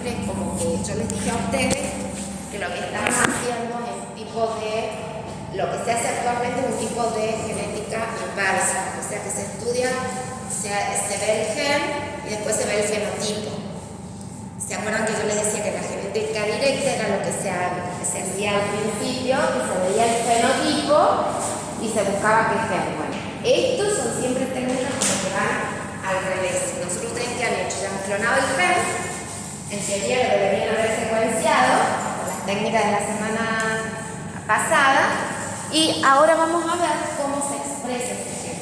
siempre como que yo les dije a ustedes que lo que estamos haciendo es un tipo de, lo que se hace actualmente es un tipo de genética inversa, o sea que se estudia, se ve el gen y después se ve el fenotipo. ¿Se acuerdan que yo les decía que la genética directa era lo que se hacía al principio, que se veía el fenotipo y se buscaba qué gen? Bueno, estos son siempre técnicas que van al revés. Nosotros ustedes que han hecho, ya han clonado el gen, en teoría lo deberían haber secuenciado con las técnicas de la semana pasada, y ahora vamos a ver cómo se expresa este gen,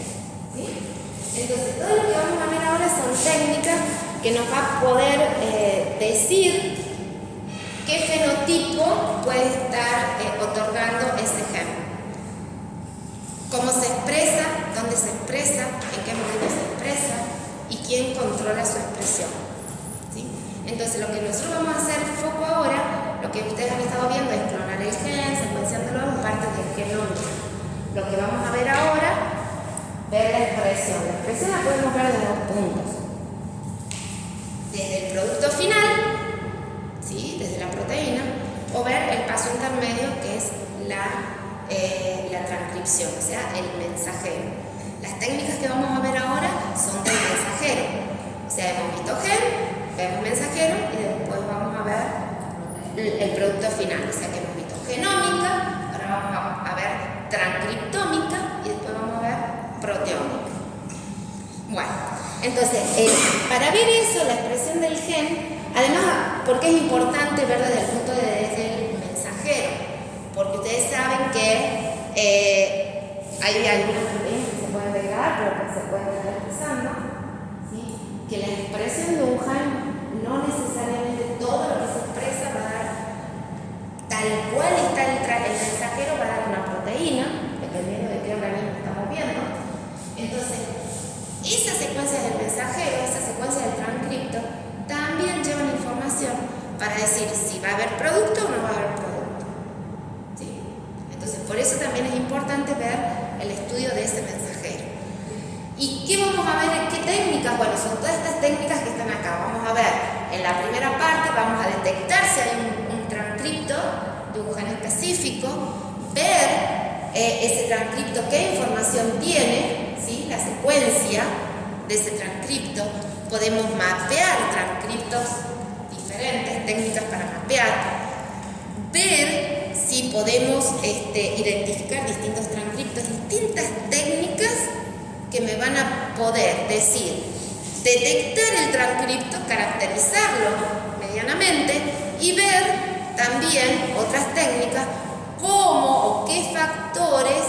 ¿sí? Entonces, todo lo que vamos a ver ahora son técnicas que nos va a poder decir qué fenotipo puede estar otorgando ese gen. Cómo se expresa, dónde se expresa, en qué momento se expresa y quién controla su expresión, ¿sí? Entonces, lo que nosotros vamos a hacer foco ahora, lo que ustedes han estado viendo es clonar el gen, secuenciándolo en partes del genoma. Lo que vamos a ver ahora, ver la expresión. La expresión la podemos ver de dos puntos. Desde el producto final, ¿sí? Desde la proteína, o ver el paso intermedio que es la transcripción, o sea, el mensajero. Las técnicas que vamos a ver ahora son del mensajero. O sea, hemos visto gen, vemos mensajero y después vamos a ver el producto final. O sea, que hemos visto genómica, ahora vamos a ver transcriptómica y después vamos a ver proteómica. Bueno, entonces, para ver eso, la expresión del gen, además, ¿por qué es importante ver desde el punto de vista del mensajero? Porque ustedes saben que hay algunas proteínas que se pueden degradar, pero que se pueden estar expresando, ¿sí? Que la expresión de un gen no necesariamente todo lo que se expresa va a dar tal cual está el mensajero, va a dar una proteína, dependiendo de qué organismo estamos viendo. Entonces, esa secuencia del mensajero, esa secuencia del transcripto, también llevan información para decir si va a haber producto o no va a haber producto, ¿sí? Entonces, por eso también es importante ver el estudio de ese mensajero. ¿Y qué vamos a ver? ¿Qué técnicas? Bueno, son todas estas técnicas que están acá. Vamos a ver, en la primera parte vamos a detectar si hay un transcripto de un gen específico, ver ese transcripto, qué información tiene, ¿sí? La secuencia de ese transcripto. Podemos mapear transcriptos diferentes, técnicas para mapear, ver si podemos identificar distintos transcriptos, distintas técnicas que me van a poder decir, detectar el transcripto, caracterizarlo medianamente y ver también otras técnicas cómo o qué factores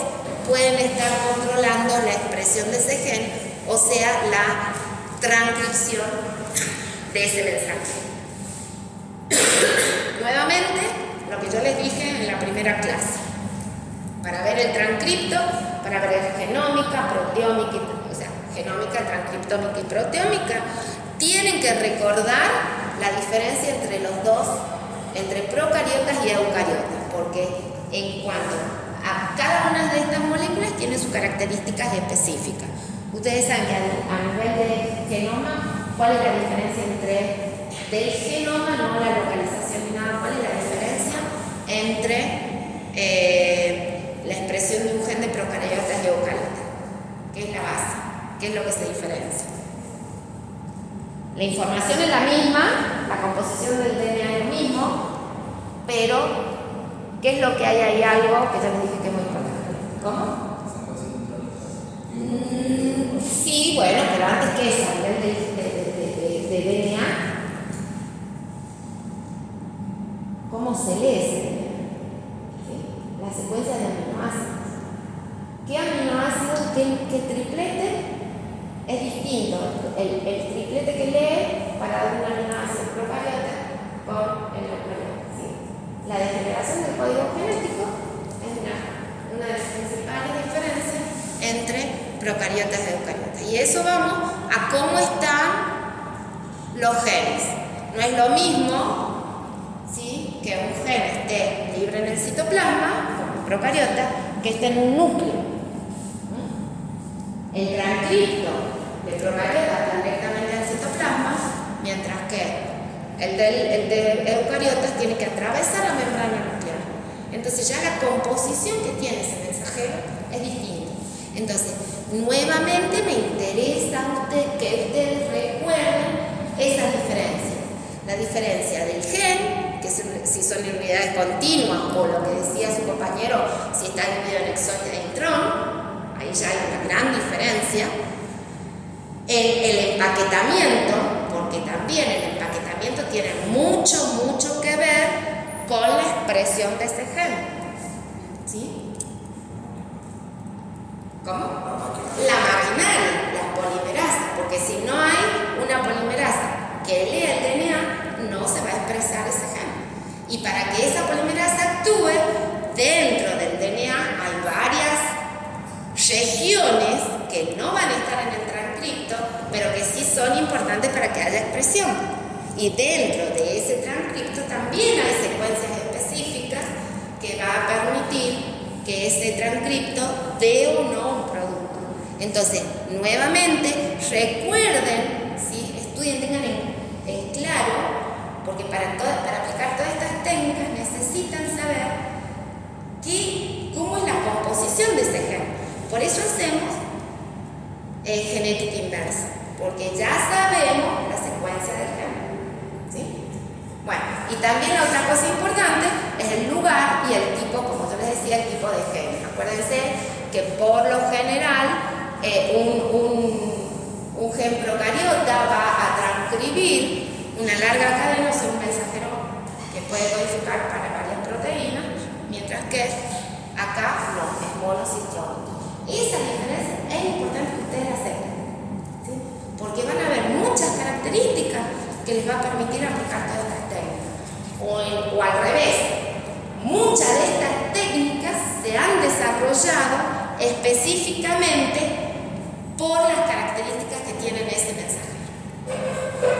pueden estar controlando la expresión de ese gen, o sea, la transcripción de ese mensaje. Nuevamente, lo que yo les dije en la primera clase. Para ver el transcripto, para ver genómica, proteómica, o sea, genómica, transcriptómica y proteómica, tienen que recordar la diferencia entre los dos, entre procariotas y eucariotas, porque en cuanto a cada una de estas moléculas tiene sus características específicas. Ustedes saben que a nivel de genoma, ¿cuál es la diferencia entre del genoma, no la localización ni nada? ¿Cuál es la diferencia entre la expresión de un gen de procariotas y eucariotas? ¿Qué es la base? ¿Qué es lo que se diferencia? La información es la misma, la composición del DNA es lo mismo, pero ¿qué es lo que hay ahí? Algo que ya les dije que es muy importante. ¿Cómo? Sí, bueno, pero antes que eso, a nivel de DNA, ¿cómo se lee ese DNA? ¿Sí? La secuencia de aminoácidos. ¿Qué aminoácidos, qué triplete? Es distinto el triplete que lee para un aminoácido procariota con el eucariota, ¿sí? La degeneración del código genético es una de las principales diferencias entre procariotas y eucariotas. Y eso vamos a cómo están los genes. No es lo mismo, ¿sí?, que un gen esté libre en el citoplasma, como un procariota, que esté en un núcleo. El transcripto de procariota está directamente en el citoplasma, mientras que El de eucariotas tiene que atravesar la membrana nuclear. Entonces ya la composición que tiene ese mensajero es distinta. Entonces, nuevamente me interesa que ustedes recuerden esa diferencia. La diferencia del gen, que si son unidades continuas, o lo que decía su compañero, si está dividido en exón y en intrón, ahí ya hay una gran diferencia. El empaquetamiento, porque también el empaquetamiento tiene mucho que ver con la expresión de ese gen. ¿Sí? ¿Cómo? La maquinaria, la polimerasa, porque si no hay una polimerasa que lea el DNA, no se va a expresar ese gen. Y para que esa polimerasa actúe, dentro del DNA hay varias regiones que no van a estar en el transcripto, pero que sí son importantes para que haya expresión. Y dentro de ese transcripto también hay secuencias específicas que va a permitir que ese transcripto dé o no un producto. Entonces, nuevamente, recuerden, ¿sí? Estudien, tengan en claro, porque para aplicar todas estas técnicas necesitan saber cómo es la composición de ese gen. Por eso hacemos genética inversa, porque ya sabemos la secuencia del gen. ¿Sí? Bueno, y también la otra cosa importante es el lugar y el tipo, como yo les decía, el tipo de gen. Acuérdense que por lo general un gen procariota va a transcribir una larga cadena, o sea, un mensajero que puede codificar para varias proteínas, mientras que acá no, es monocistrónico. Esa diferencia es importante que ustedes la sepan, ¿sí? Porque van a haber muchas características que les va a permitir aplicar todas estas técnicas. O al revés, muchas de estas técnicas se han desarrollado específicamente por las características que tienen ese mensajero.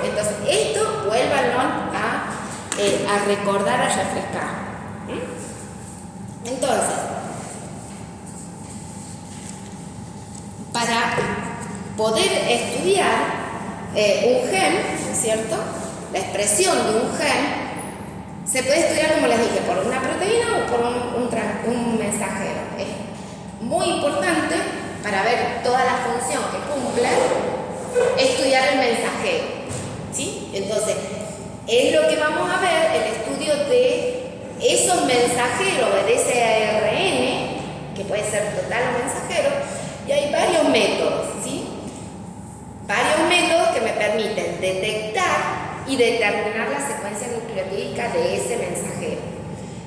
Entonces, esto vuélvanlo a recordar, a refrescar. Entonces, para poder estudiar un gen, ¿no es cierto? La expresión de un gen se puede estudiar, como les dije, por una proteína o por un mensajero. Es muy importante para ver toda la función que cumple estudiar el mensajero, ¿sí? Entonces, es lo que vamos a ver, el estudio de esos mensajeros de ese ARN, que puede ser total o mensajero, y hay varios métodos, ¿sí? Varios métodos que me permiten detectar y determinar la secuencia nucleotídica de ese mensajero.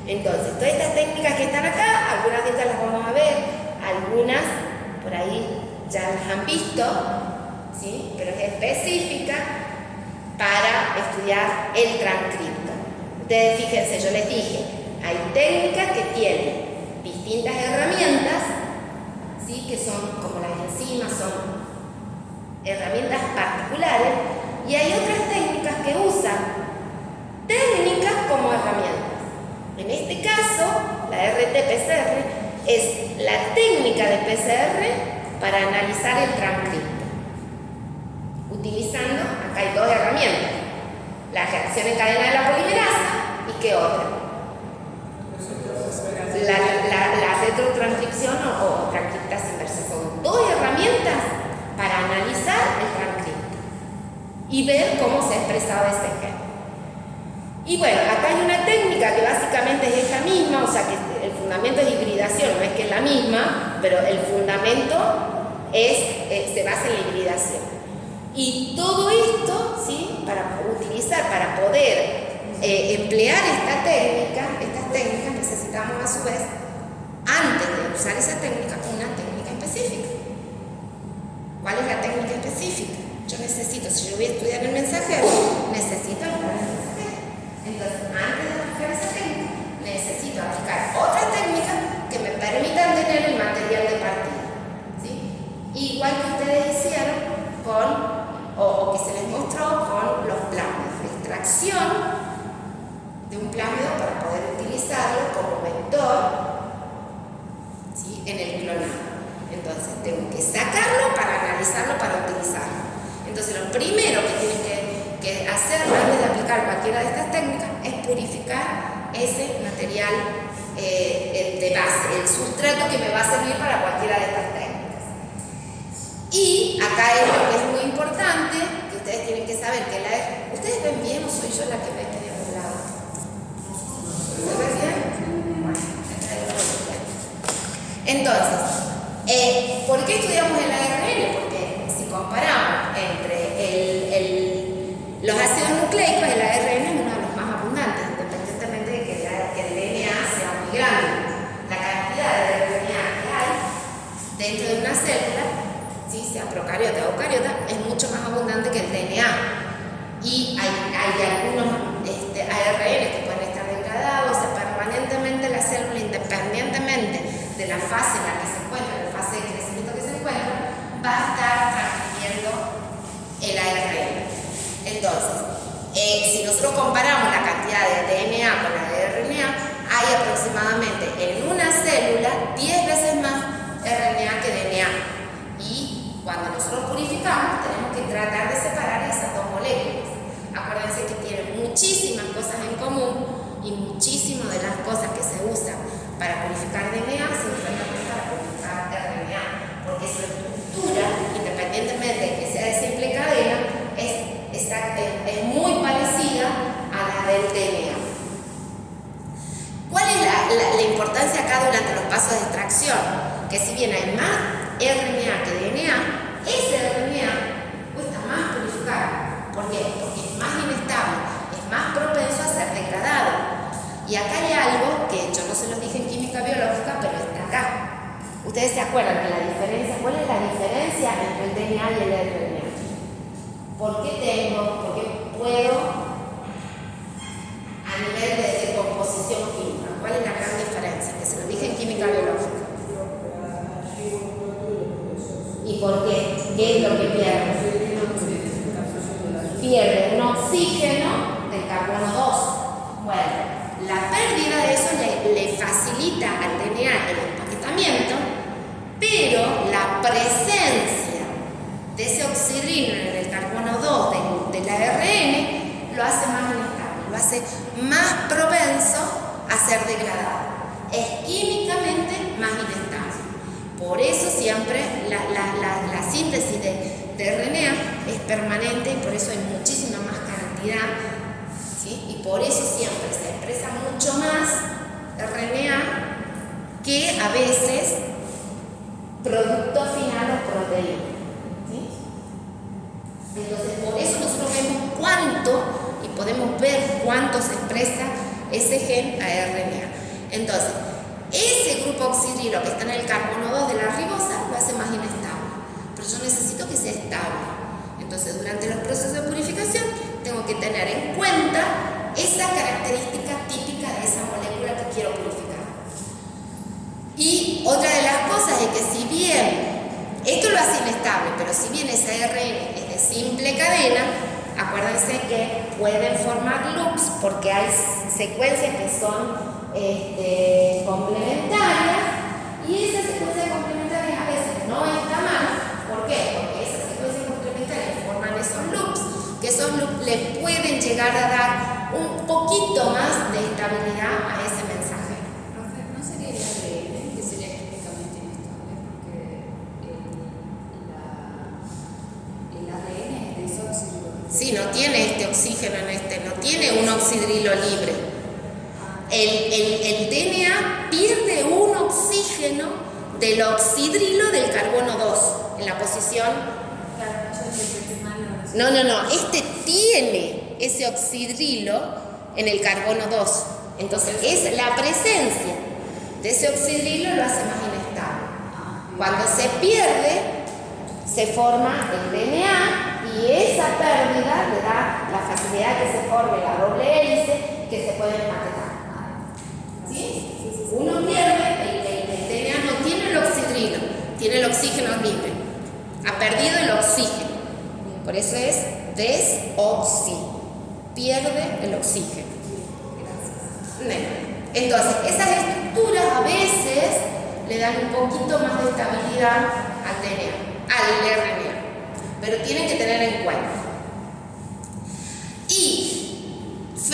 Entonces, todas estas técnicas que están acá, algunas de estas las vamos a ver, algunas por ahí ya las han visto, ¿sí? Pero es específica para estudiar el transcripto. Ustedes fíjense, yo les dije, hay técnicas que tienen distintas herramientas, ¿sí? Que son como las enzimas, son herramientas particulares, y hay otras técnicas que usan técnicas como herramientas. En este caso, la RT-PCR es la técnica de PCR para analizar el transcripto, utilizando, acá hay dos herramientas, la reacción en cadena de la polimerasa y ¿qué otra? La retrotranscripción o transcriptasa inversa. Son dos herramientas para analizar el transcripto y ver cómo se ha expresado ese gen. Y bueno, acá hay una técnica que básicamente es esta misma, o sea que el fundamento es hibridación, no es que es la misma, pero el fundamento se basa en la hibridación. Y todo esto, ¿sí? Para utilizar, para poder emplear estas técnicas necesitamos a su vez, antes de usar esa técnica, una técnica específica. ¿Cuál es la técnica específica? Yo necesito, si yo voy a estudiar el mensajero, necesito aplicar el mensajero. Entonces, antes de aplicar esa técnica, necesito aplicar otra técnica que me permitan tener el material de partida, ¿sí? Igual que ustedes hicieron o que se les mostró con los plasmidos, la extracción de un plasmido para poder utilizarlo como vector, ¿sí? En el clonado. Entonces, tengo que sacarlo para analizarlo, para utilizarlo. Entonces, lo primero que tienen que que hacer antes de aplicar cualquiera de estas técnicas es purificar ese material de base, el sustrato que me va a servir para cualquiera de estas técnicas. Y acá es lo que es muy importante, que ustedes tienen que saber que ¿ustedes ven bien o soy yo la que ve medio doblado? ¿Se ve bien? Bueno, entonces, ¿por qué estudiamos el ARN? Porque si comparamos entre los ácidos nucleicos, el ARN es uno de los más abundantes, independientemente de que el DNA sea muy grande. La cantidad de RNA que hay dentro de una célula, ¿sí? Sea procariota o eucariota, es mucho más abundante que el DNA. Y hay algunos ARN que pueden estar degradados, o sea, permanentemente la célula, independientemente de la fase en la que se encuentra, la fase de crecimiento que se encuentra, va a estar transmitiendo el ARN. Entonces, si nosotros comparamos la cantidad de DNA con la de RNA, hay aproximadamente en una célula 10 veces más RNA que DNA. Y cuando nosotros purificamos, tenemos que tratar de separar esas dos moléculas. Acuérdense que tienen muchísimas cosas en común y muchísimas de las cosas que se usan para purificar DNA se usan también para purificar RNA, porque su estructura, independientemente de que sea de simple cadena, es muy parecida a la del DNA. ¿Cuál es la importancia acá durante los pasos de extracción? Que si bien hay más RNA que DNA, ese RNA cuesta más purificar. ¿Por qué? Porque es más inestable, es más propenso a ser degradado. Y acá hay algo que yo no se los dije en química biológica, pero está acá. Ustedes se acuerdan de la diferencia. ¿Cuál es la diferencia entre el DNA y el RNA? ¿Por qué puedo a nivel de composición química? ¿Cuál es la gran diferencia? Que se lo dije en química biológica. ¿Y por qué? ¿Qué es lo que pierde? Pierde un oxígeno del carbono 2. Bueno, la pérdida de eso le facilita al DNA el empaquetamiento, pero la presencia de ese oxidrino en el carbono 2 del ARN lo hace más inestable, lo hace más propenso a ser degradado. Es químicamente más inestable. Por eso siempre la síntesis de RNA es permanente y por eso hay muchísima más cantidad, ¿sí? Y por eso siempre se expresa mucho más RNA que a veces producto final o proteína, ¿sí? Entonces por eso nosotros vemos cuánto y podemos ver cuánto se expresa ese gen a RNA. Entonces ese grupo oxidrilo que está en el carbono 2 de la ribosa lo hace más inestable, pero yo necesito que sea estable. Entonces durante los procesos de purificación tengo que tener en cuenta esa característica típica de esa molécula que quiero purificar. Y otra de las cosas es que si bien esto lo hace inestable, pero si bien ese ARN es de simple cadena, acuérdense que pueden formar loops porque hay secuencias que son complementarias, y esas secuencias complementarias a veces no está mal. ¿Por qué? Porque esas secuencias complementarias forman esos loops, que esos loops le pueden llegar a dar un poquito más de estabilidad a ese mensaje. ¿No sería el ADN que sería químicamente inestable? Porque el ADN es desóxido. Sí, no tiene este oxígeno no tiene un oxidrilo libre. El DNA pierde un oxígeno del oxidrilo del carbono 2 en la posición. No, este tiene ese oxidrilo en el carbono 2. Entonces, es la presencia de ese oxidrilo lo hace más inestable. Cuando se pierde, se forma el DNA y esa pérdida le da la facilidad de que se forme la doble hélice que se puede empaquetar. ¿Sí? Uno pierde, el DNA no tiene el oxidrilo, tiene el oxígeno libre. Ha perdido el oxígeno. Por eso es desoxi. Pierde el oxígeno. Entonces, esas estructuras a veces le dan un poquito más de estabilidad al DNA, al RNA. Pero tienen que tener en cuenta.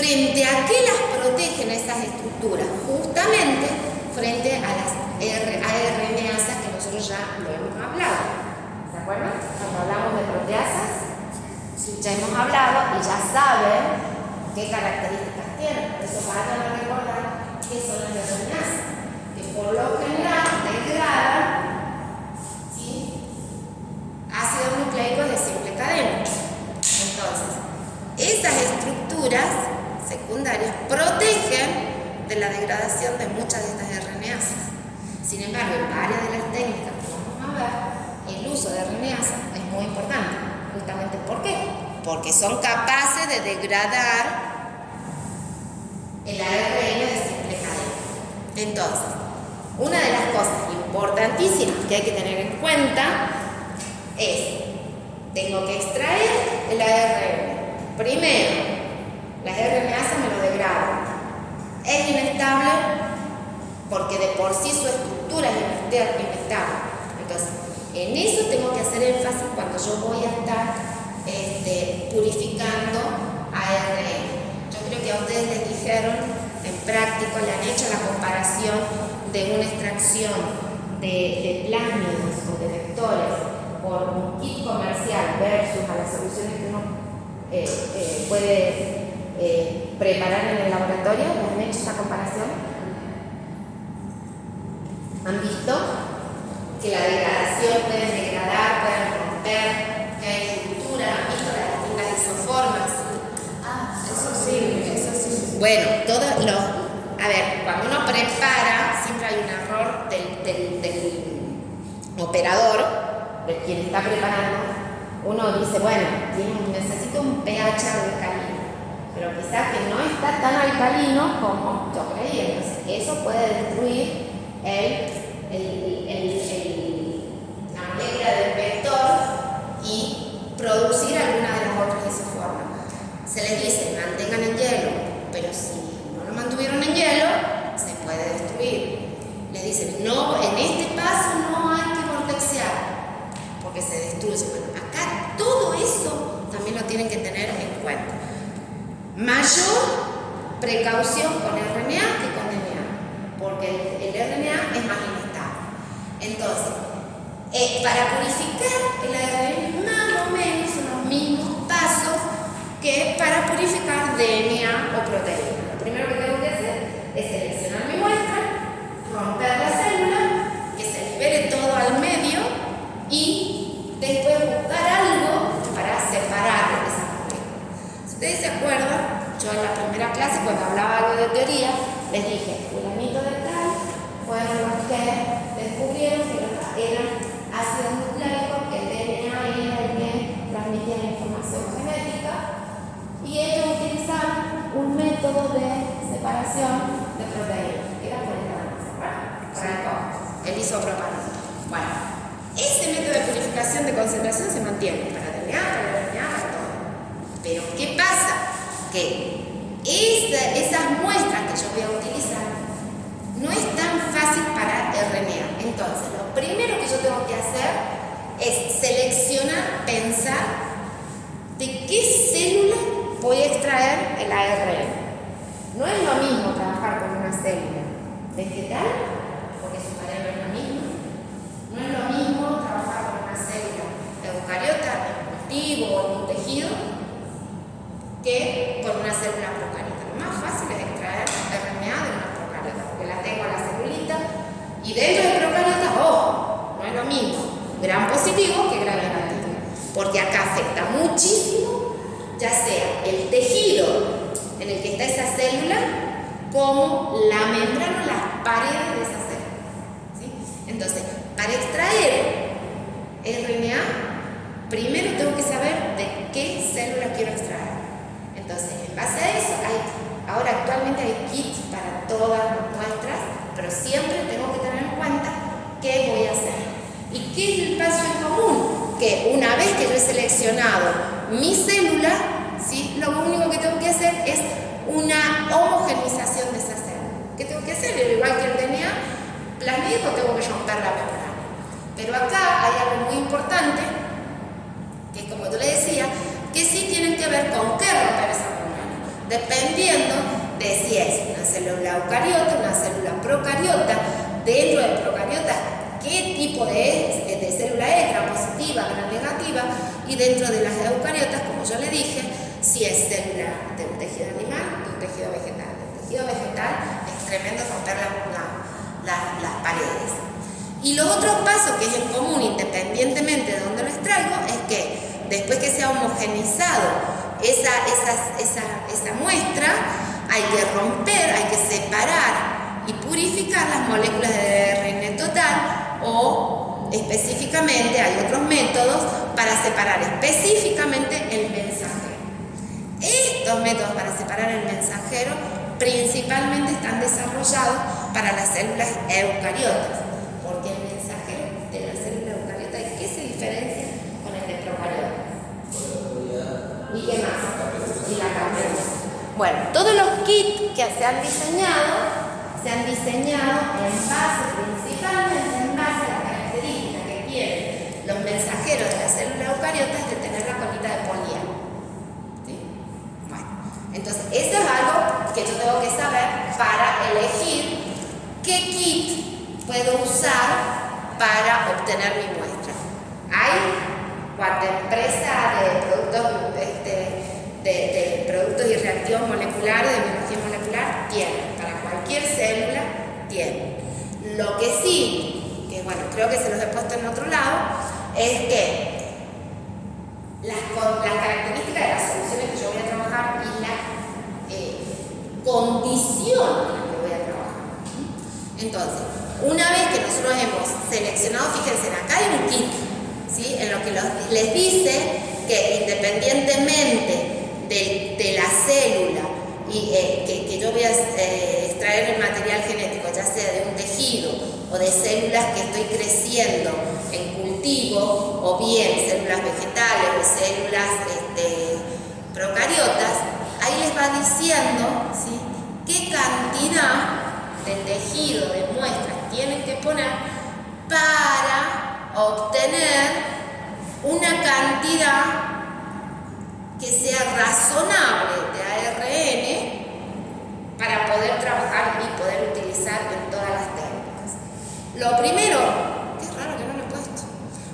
¿Frente a qué las protegen esas estructuras? Justamente frente a las RNAsas que nosotros ya lo hemos hablado. ¿Se acuerdan? Cuando hablamos de proteasas, ya hemos hablado y ya saben qué características tienen. Por eso vayan a recordar qué son las RNAsas, que por lo general degradan, ¿sí?, ácidos nucleicos de simple cadena. Entonces, esas estructuras secundarias protegen de la degradación de muchas de estas RNAsas. Sin embargo, en varias de las técnicas que vamos a ver, el uso de RNAsas es muy importante. Justamente, ¿por qué? Porque son capaces de degradar el ARN de simple cadena. Entonces, una de las cosas importantísimas que hay que tener en cuenta es: tengo que extraer el ARN. Primero, las RNAsas me lo degradan. Es inestable porque de por sí su estructura es inestable. Entonces, en eso tengo que hacer énfasis cuando yo voy a estar purificando ARN. Yo creo que a ustedes les dijeron en práctico, le han hecho la comparación de una extracción de plásmidos o de vectores por un kit comercial versus a las soluciones que uno puede preparar en el laboratorio. ¿Les han hecho esa comparación? ¿Han visto que la degradación pueden degradar, pueden romper, que hay estructura? ¿Han visto las distintas isoformas? Eso sí. Bueno, a ver, cuando uno prepara, siempre hay un error del operador, de quien está preparando. Uno dice, bueno, necesito un pH alcalino, pero quizás que no está tan alcalino como yo creía. Entonces, eso puede destruir la molécula del vector y producir alguna de las otras isoformas. Se les dice, mantengan en hielo, pero si no lo mantuvieron en hielo, se puede destruir. Les dicen, no, en este paso no hay que vortexear, porque se destruye. Bueno, acá todo eso también lo tienen que tener en cuenta. Mayor precaución con RNA que con DNA, porque el RNA es más inestable. Entonces, para purificar el ARN, más o menos son los mismos pasos que para purificar DNA o proteína. Lo primero que tengo que hacer es seleccionar mi muestra, romper la célula, que se libere todo al medio y después buscar algo para separar esas moléculas. Si ustedes se acuerdan, yo en la primera clase, cuando hablaba algo de teoría, les dije, fulanito de tal fueron los que descubrieron que eran ácidos nucleicos, que el DNA era el que transmitía la información genética, y ellos utilizaron un método de separación de proteínas, que era por el el isopropano. Bueno, ese método de purificación de concentración se mantiene para DNA, para RNA, para todo. Pero ¿qué pasa? Que esas muestras que yo voy a utilizar no es tan fácil para RNA. Entonces, lo primero que yo tengo que hacer es seleccionar, pensar de qué célula voy a extraer el ARN. No es lo mismo trabajar con una célula vegetal, porque su cadena es la misma. No es lo mismo trabajar con una célula eucariota en cultivo o en un tejido que con una célula procariota. Lo más fácil es extraer RNA de una procariota, porque la tengo a la celulita y dentro de procariota, no es lo mismo gram positivo que gram negativo, porque acá afecta muchísimo, ya sea el tejido en el que está esa célula, como la membrana o las paredes de esa célula. ¿Sí? Entonces, para extraer RNA, primero tengo que saber de qué célula quiero extraer. Entonces, en base a eso, ahora actualmente hay kits para todas las muestras, pero siempre tengo que tener en cuenta qué voy a hacer. ¿Y qué es el paso en común? Que una vez que yo he seleccionado mi célula, ¿sí?, lo único que tengo que hacer es una homogeneización de esa célula. ¿Qué tengo que hacer? Igual que el DNA plasmídico, tengo que romper la membrana. Pero acá hay algo muy importante, que como yo le decía, que sí tienen que ver con qué romper esa membrana. dependiendo de si es una célula eucariota, una célula procariota. Dentro de procariotas, qué tipo de célula es, gram positiva, gram negativa, y dentro de las eucariotas, como yo le dije, si es célula de un tejido animal, de un tejido vegetal. El tejido vegetal es tremendo romper las paredes. Y los otros pasos que es en común, independientemente de dónde lo extraigo, es que después que se ha homogeneizado esa muestra, hay que romper, hay que separar y purificar las moléculas de ARN total, o específicamente hay otros métodos para separar específicamente el mensajero. Estos métodos para separar el mensajero principalmente están desarrollados para las células eucariotas, porque el mensajero de la célula eucariota, ¿en qué se diferencia con el de procariota? ¿Y qué más? Y la carpeta. Bueno, todos los kits que se han diseñado principalmente en base a las características que tienen los mensajeros de la célula eucariota, de tener la colita de polián. ¿Sí? Bueno, entonces eso es algo que yo tengo que saber para elegir qué kit puedo usar para obtener mi muestra. Hay cuanta empresa de productos y reactivos moleculares, de biología molecular, tiene. Para cualquier célula tiene. Lo que sí, que bueno, creo que se los he puesto en otro lado, es que las características de las soluciones que yo voy a trabajar y la condición en la que voy a trabajar. Entonces, una vez que nosotros hemos seleccionado, fíjense, acá hay un kit, ¿sí? En lo que les dice que independientemente de la célula y que yo voy a extraer el material genético, ya sea de un tejido o de células que estoy creciendo en cultivo, o bien células vegetales o células procariotas, ahí les va diciendo, ¿sí?, qué cantidad de tejido, de muestras tienen que poner para obtener una cantidad que sea razonable de ARN para poder trabajar y poder utilizar en todas las técnicas. Lo primero, qué raro que no lo he puesto.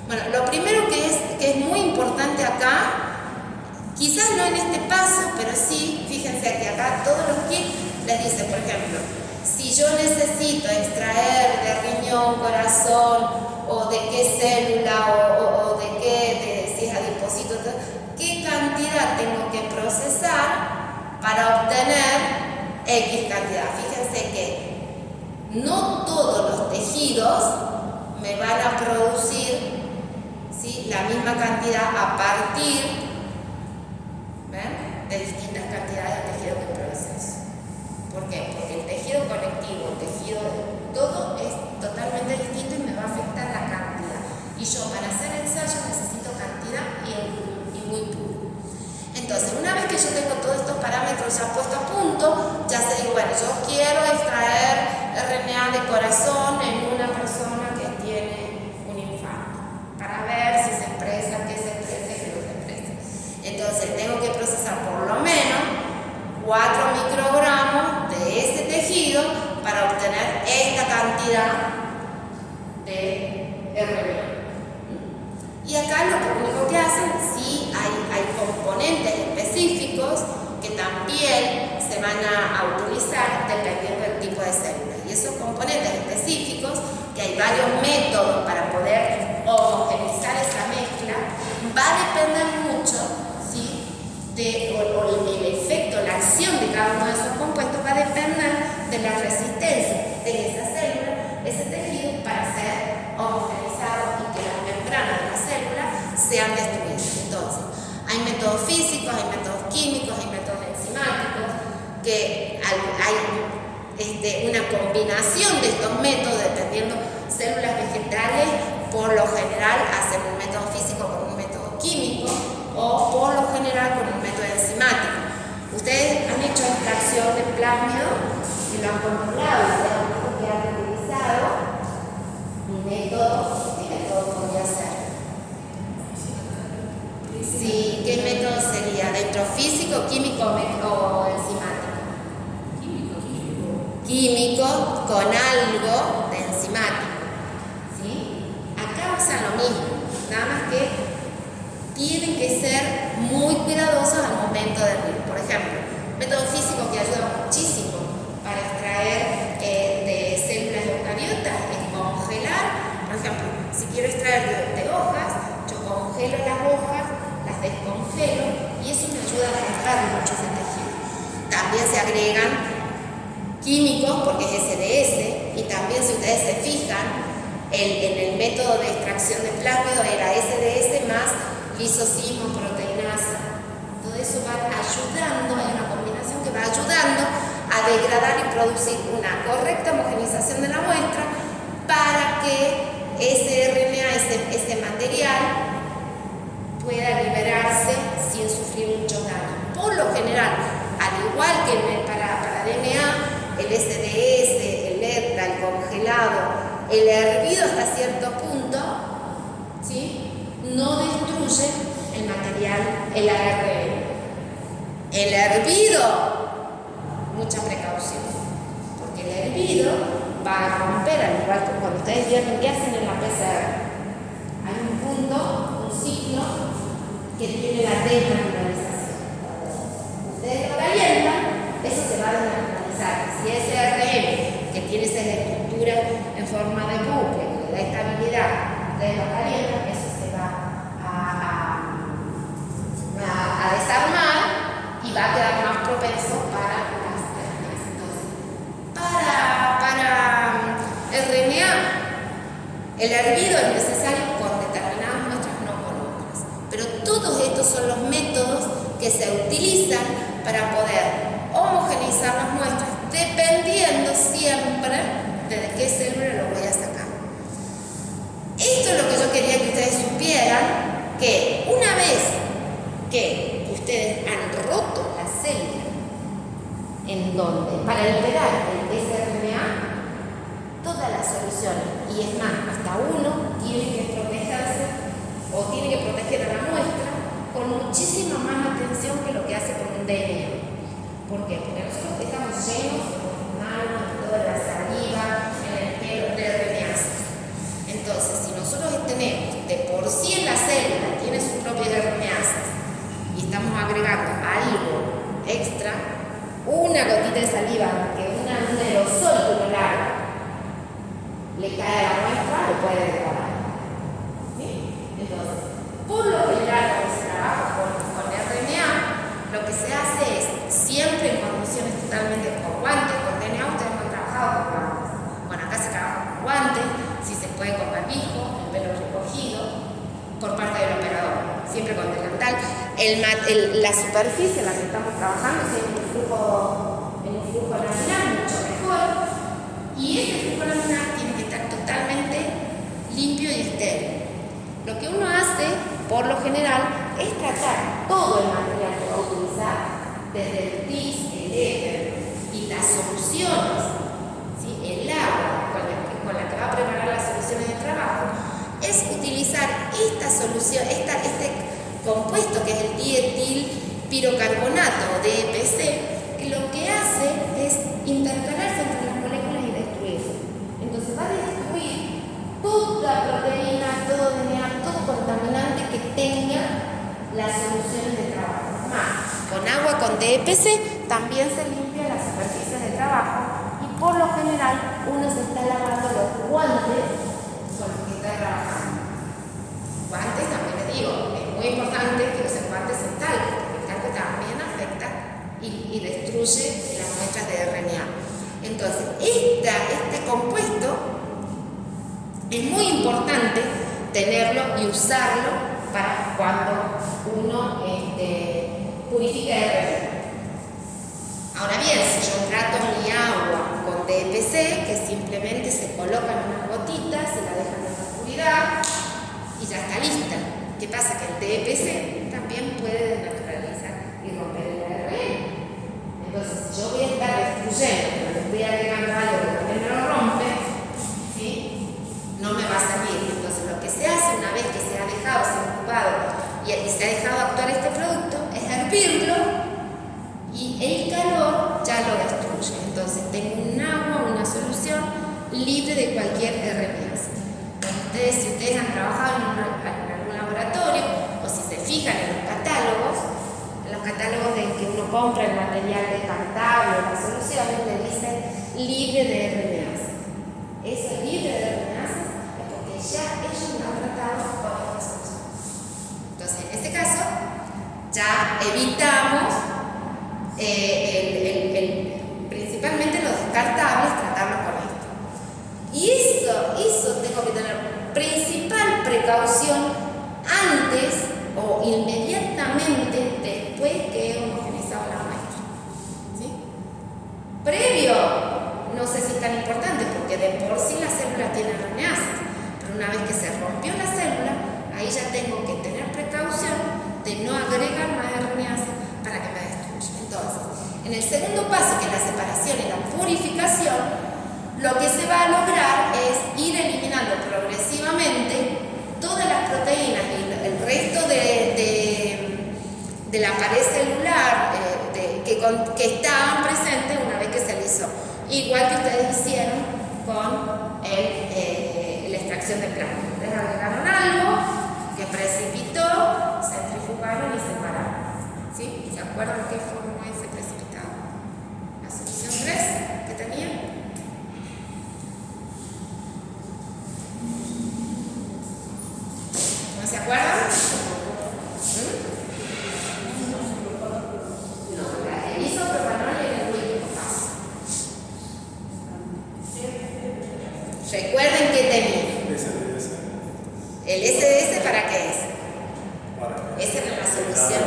Bueno, lo primero que es muy importante acá, quizás no en este paso, pero sí, fíjense que acá todos los kits les dicen, por ejemplo, si yo necesito extraer de riñón, corazón, o de qué célula, o de qué, si es adipocito, qué cantidad tengo que procesar para obtener X cantidad. Fíjense que no todos los tejidos me van a producir, ¿sí?, la misma cantidad a partir, ¿ven?, de distintas cantidades de tejido que proceso. ¿Por qué? Porque el tejido conectivo, el tejido, todo es totalmente distinto y me va a afectar la cantidad. Y yo para hacer ensayo necesito cantidad y muy puro. Entonces, una vez que yo tengo todos estos parámetros ya puestos a punto, ya sé, digo, bueno, yo quiero extraer RNA de corazón en una persona que tiene un infarto, para ver si se expresa, qué se expresa y qué no se expresa. Entonces, tengo que procesar por lo menos 4 microgramos de ese tejido para obtener esta cantidad de RNA. Y acá lo único que hacen, sí hay componentes específicos que también se van a utilizar dependiendo del tipo de célula. Y esos componentes específicos, que hay varios métodos para poder homogeneizar esa mezcla, va a depender mucho, ¿sí?, el efecto, la acción de cada uno de esos compuestos va a depender de la resistencia de esa célula, ese tejido, para ser homogeneizado y que las membranas de la célula sean destruidas. Entonces, hay métodos físicos, hay métodos químicos, hay métodos enzimáticos, que hay una combinación de estos métodos dependiendo. Células vegetales, por lo general, hacen un método físico con un método químico, o por lo general con un método enzimático. Ustedes han hecho extracción de plásmido y lo han controlado, y han utilizado un método. ¿Qué método podría ser? Sí, ¿qué método sería? ¿Dentro físico, químico o enzimático? químico con algo de enzimático, ¿sí? Acá pasa lo mismo, nada más que tienen que ser muy cuidadosos al momento de hervir. Por ejemplo, método físico que ayuda muchísimo para extraer de células eucariotas es congelar. Por ejemplo, si quiero extraer de hojas, yo congelo las hojas, las descongelo y eso me ayuda a dejar mucho ese tejido. También se agregan químicos porque es SDS y también, si ustedes se fijan, en el método de extracción de plásmido era SDS más lisosimo, proteinasa. Todo eso va ayudando, hay una combinación que va ayudando a degradar y producir una correcta homogeneización de la muestra para que ese RNA, ese material, pueda liberarse sin sufrir muchos daños. Por lo general, al igual que para DNA, el SDS, el ERTA, el congelado, el hervido hasta cierto punto, ¿sí?, no destruye el material, el ARN. El hervido, mucha precaución, porque el hervido va a romper, al igual que cuando ustedes vieron qué hacen en la PCR. Hay un punto, un ciclo, que tiene la desnaturalización. Ustedes lo calientan, eso se va a desnaturalizar. Si ese ARN, que tiene esa estructura en forma de bucle, que le da estabilidad, ustedes lo calientan, eso se va a desarmar y va a quedar más propenso para las hernias. Entonces, para el RNA, el hervido es necesario con determinadas muestras, no con otras. Pero todos estos son los métodos que se utilizan para poder homogeneizar las muestras, dependiendo siempre de qué célula lo voy a sacar. Esto es lo que yo quería que ustedes supieran, que una vez que ustedes han roto la célula en donde, para liberar el sRNA, todas las soluciones, y es más, hasta uno tiene que protegerse o tiene que proteger a la muestra con muchísima más atención que lo que hace con un DNA. ¿Por qué? Porque nosotros estamos llenos de hormonas, de toda la saliva, en el pelo, de RNAs. Entonces, si nosotros tenemos de por sí en la célula, tiene sus propias RNAs, y estamos agregando algo extra, una gotita de saliva, que un aerosol que uno larga, le cae a la muestra, lo puede degradar. ¿Sí? Entonces, por lo general, cuando se trabaja con RNA, lo que se hace es, siempre en condiciones totalmente con guantes, con DNA ustedes no han trabajado con guantes. Bueno, acá se trabaja con guantes, si se puede con barbijo, el pelo recogido, por parte del operador, siempre con delantal. La superficie en la que estamos trabajando es en un flujo laminar mucho mejor, y ese flujo laminar tiene que estar totalmente limpio y estéril. Lo que uno hace, por lo general, es tratar todo el material que va a utilizar, desde el TIS, el éter y las soluciones, ¿sí?, el agua con la que va a preparar las soluciones de trabajo, es utilizar esta solución, este compuesto que es el dietilpirocarbonato, DPC, que lo que hace es intercalarse entre las moléculas y destruirse. Entonces va a destruir toda proteína, todo DNA, todo contaminante que tenga las soluciones de trabajo. Más, con agua con DPC también se limpian las superficies de trabajo, y por lo general uno se está lavando los guantes con los que está trabajando. Guantes, también les digo, es muy importante que usen guantes en talco, porque el talco también afecta y destruye las muestras de RNA. Entonces, este compuesto es muy importante tenerlo y usarlo para cuando uno purifica RNA. Ahora bien, si yo trato mi agua con DPC, que simplemente se colocan unas gotitas, se la dejan en la oscuridad y ya está lista. ¿Qué pasa? Que el DPC también puede desnaturalizar y romper el ARN. Entonces, si yo voy a estar destruyendo, pero le estoy agregando algo que también me lo rompe, ¿sí?, no me va a servir. Entonces, lo que se hace una vez que se ha dejado, se ha ocupado y se ha dejado actuar este producto, es hervirlo, y el calor ya lo destruye. Entonces tengo un agua libre de cualquier RNase. Si ustedes han trabajado en algún laboratorio o si se fijan en los catálogos en que uno compra el material descartable, las soluciones, le dicen libre de RNase. Eso libre de RNase es porque ya ellos lo han tratado con esta solución. Entonces, en este caso, ya evitamos principalmente los descartables, tratarlos con esto. Y eso tengo que tener principal precaución antes o inmediatamente después que he homogeneizado la muestra. ¿Sí? Previo, no sé si es tan importante porque de por sí la célula tiene RNases, pero una vez que se rompió la célula, ahí ya tengo que tener precaución de no agregar más RNases para que me destruya. Entonces, en el segundo paso, que es la separación y la purificación, lo que se va a lograr es ir eliminando progresivamente todas las proteínas y el resto de la pared celular que estaban presentes una vez que se alisó. Igual que ustedes hicieron con la extracción de plasma. Ustedes agregaron algo que precipitó, centrifugaron y separaron. ¿Sí? ¿Se acuerdan qué formó ese precipitado? La solución 3 que tenía. ¿Se acuerdan? No, el isopropanol era el último paso. Recuerden que tenía. ¿El SDS para qué es? Esa era la solución.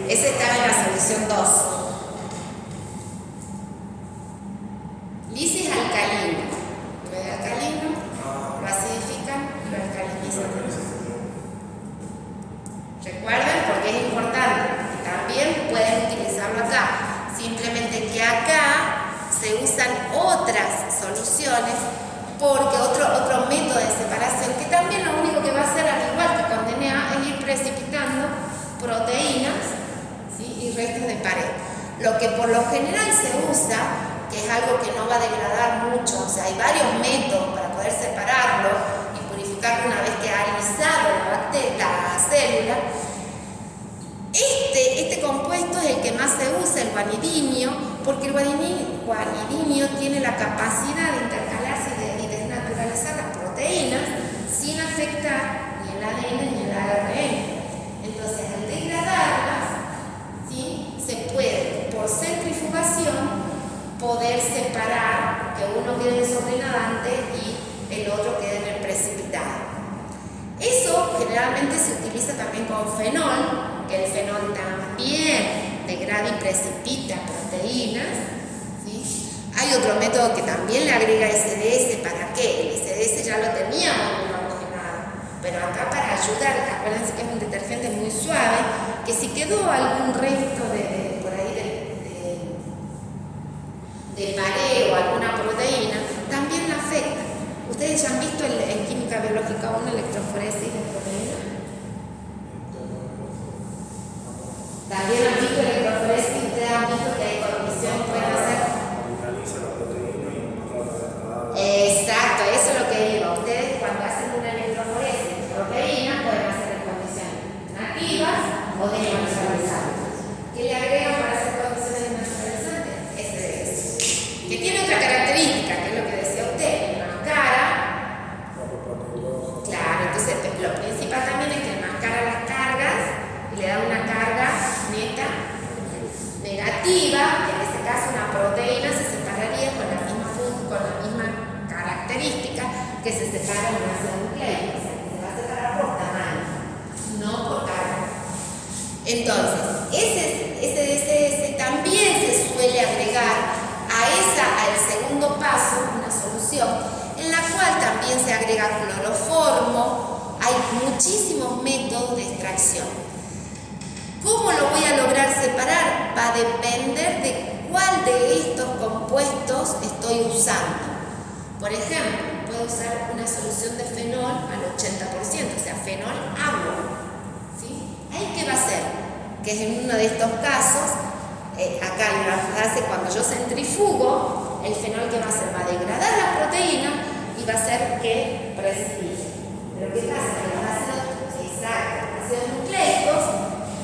Ese estaba en la solución 2. Lisis alcalino. En vez de alcalino, lo acidifican y lo alcalinizan. Recuerden, porque es importante, también pueden utilizarlo acá, simplemente que acá se usan otras soluciones porque otro método de separación que también lo único que va a hacer, al igual que con DNA, es ir precipitando proteínas, ¿sí? Y restos de pared. Lo que por lo general se usa, que es algo que no va a degradar mucho, o sea, hay varios métodos para poder separarlo y purificarlo una vez que ha alisado la célula. Este compuesto es el que más se usa, el guanidinio, porque el guanidinio tiene la capacidad de intercalarse y desnaturalizar las proteínas sin afectar ni el ADN ni el ARN. Entonces, al degradarlas, ¿sí? Se puede, por centrifugación, poder separar que uno quede sobrenadante y el otro quede en el precipitado. Eso generalmente se utiliza también con fenol, que el fenol también degrada y precipita proteínas, ¿sí? Hay otro método que también le agrega SDS. ¿Para qué? El SDS ya lo teníamos muy homogenado, pero acá para ayudar, acuérdense que es un detergente muy suave, que si quedó algún resto por ahí de pared o alguna proteína, también la afecta. ¿Ustedes ya han visto en química biológica una electroforesis de proteína? También han visto electroforesis, ustedes han visto que hay condiciones que pueden hacer. Exacto, eso es lo que digo. Ustedes cuando hacen una electroforesis de proteína pueden hacer en condiciones nativas o desnaturalizadas. ¿Qué le agregan para hacer condiciones desnaturalizantes? SDS. Que tiene otra característica, que es lo que decía usted, enmascara. Claro, entonces lo principal también es que enmascara las cargas y le da una carga neta negativa. En este caso una proteína se separaría con la misma característica que se separa en un ácido nucleico, o sea, que se va a separar por tamaño, no por carga. Entonces, ese DSS también se suele agregar al segundo paso, una solución, en la cual también se agrega cloroformo. Hay muchísimos métodos de extracción. ¿Cómo lo voy a lograr separar? Va a depender de cuál de estos compuestos estoy usando. Por ejemplo, puedo usar una solución de fenol al 80%, o sea, fenol agua. ¿Sí? ¿Ahí qué va a hacer? Que es en uno de estos casos, acá en la fase cuando yo centrifugo, el fenol que va a hacer va a degradar la proteína, va a hacer que precipite. Pero ¿qué pasa? Que los ácidos nucleicos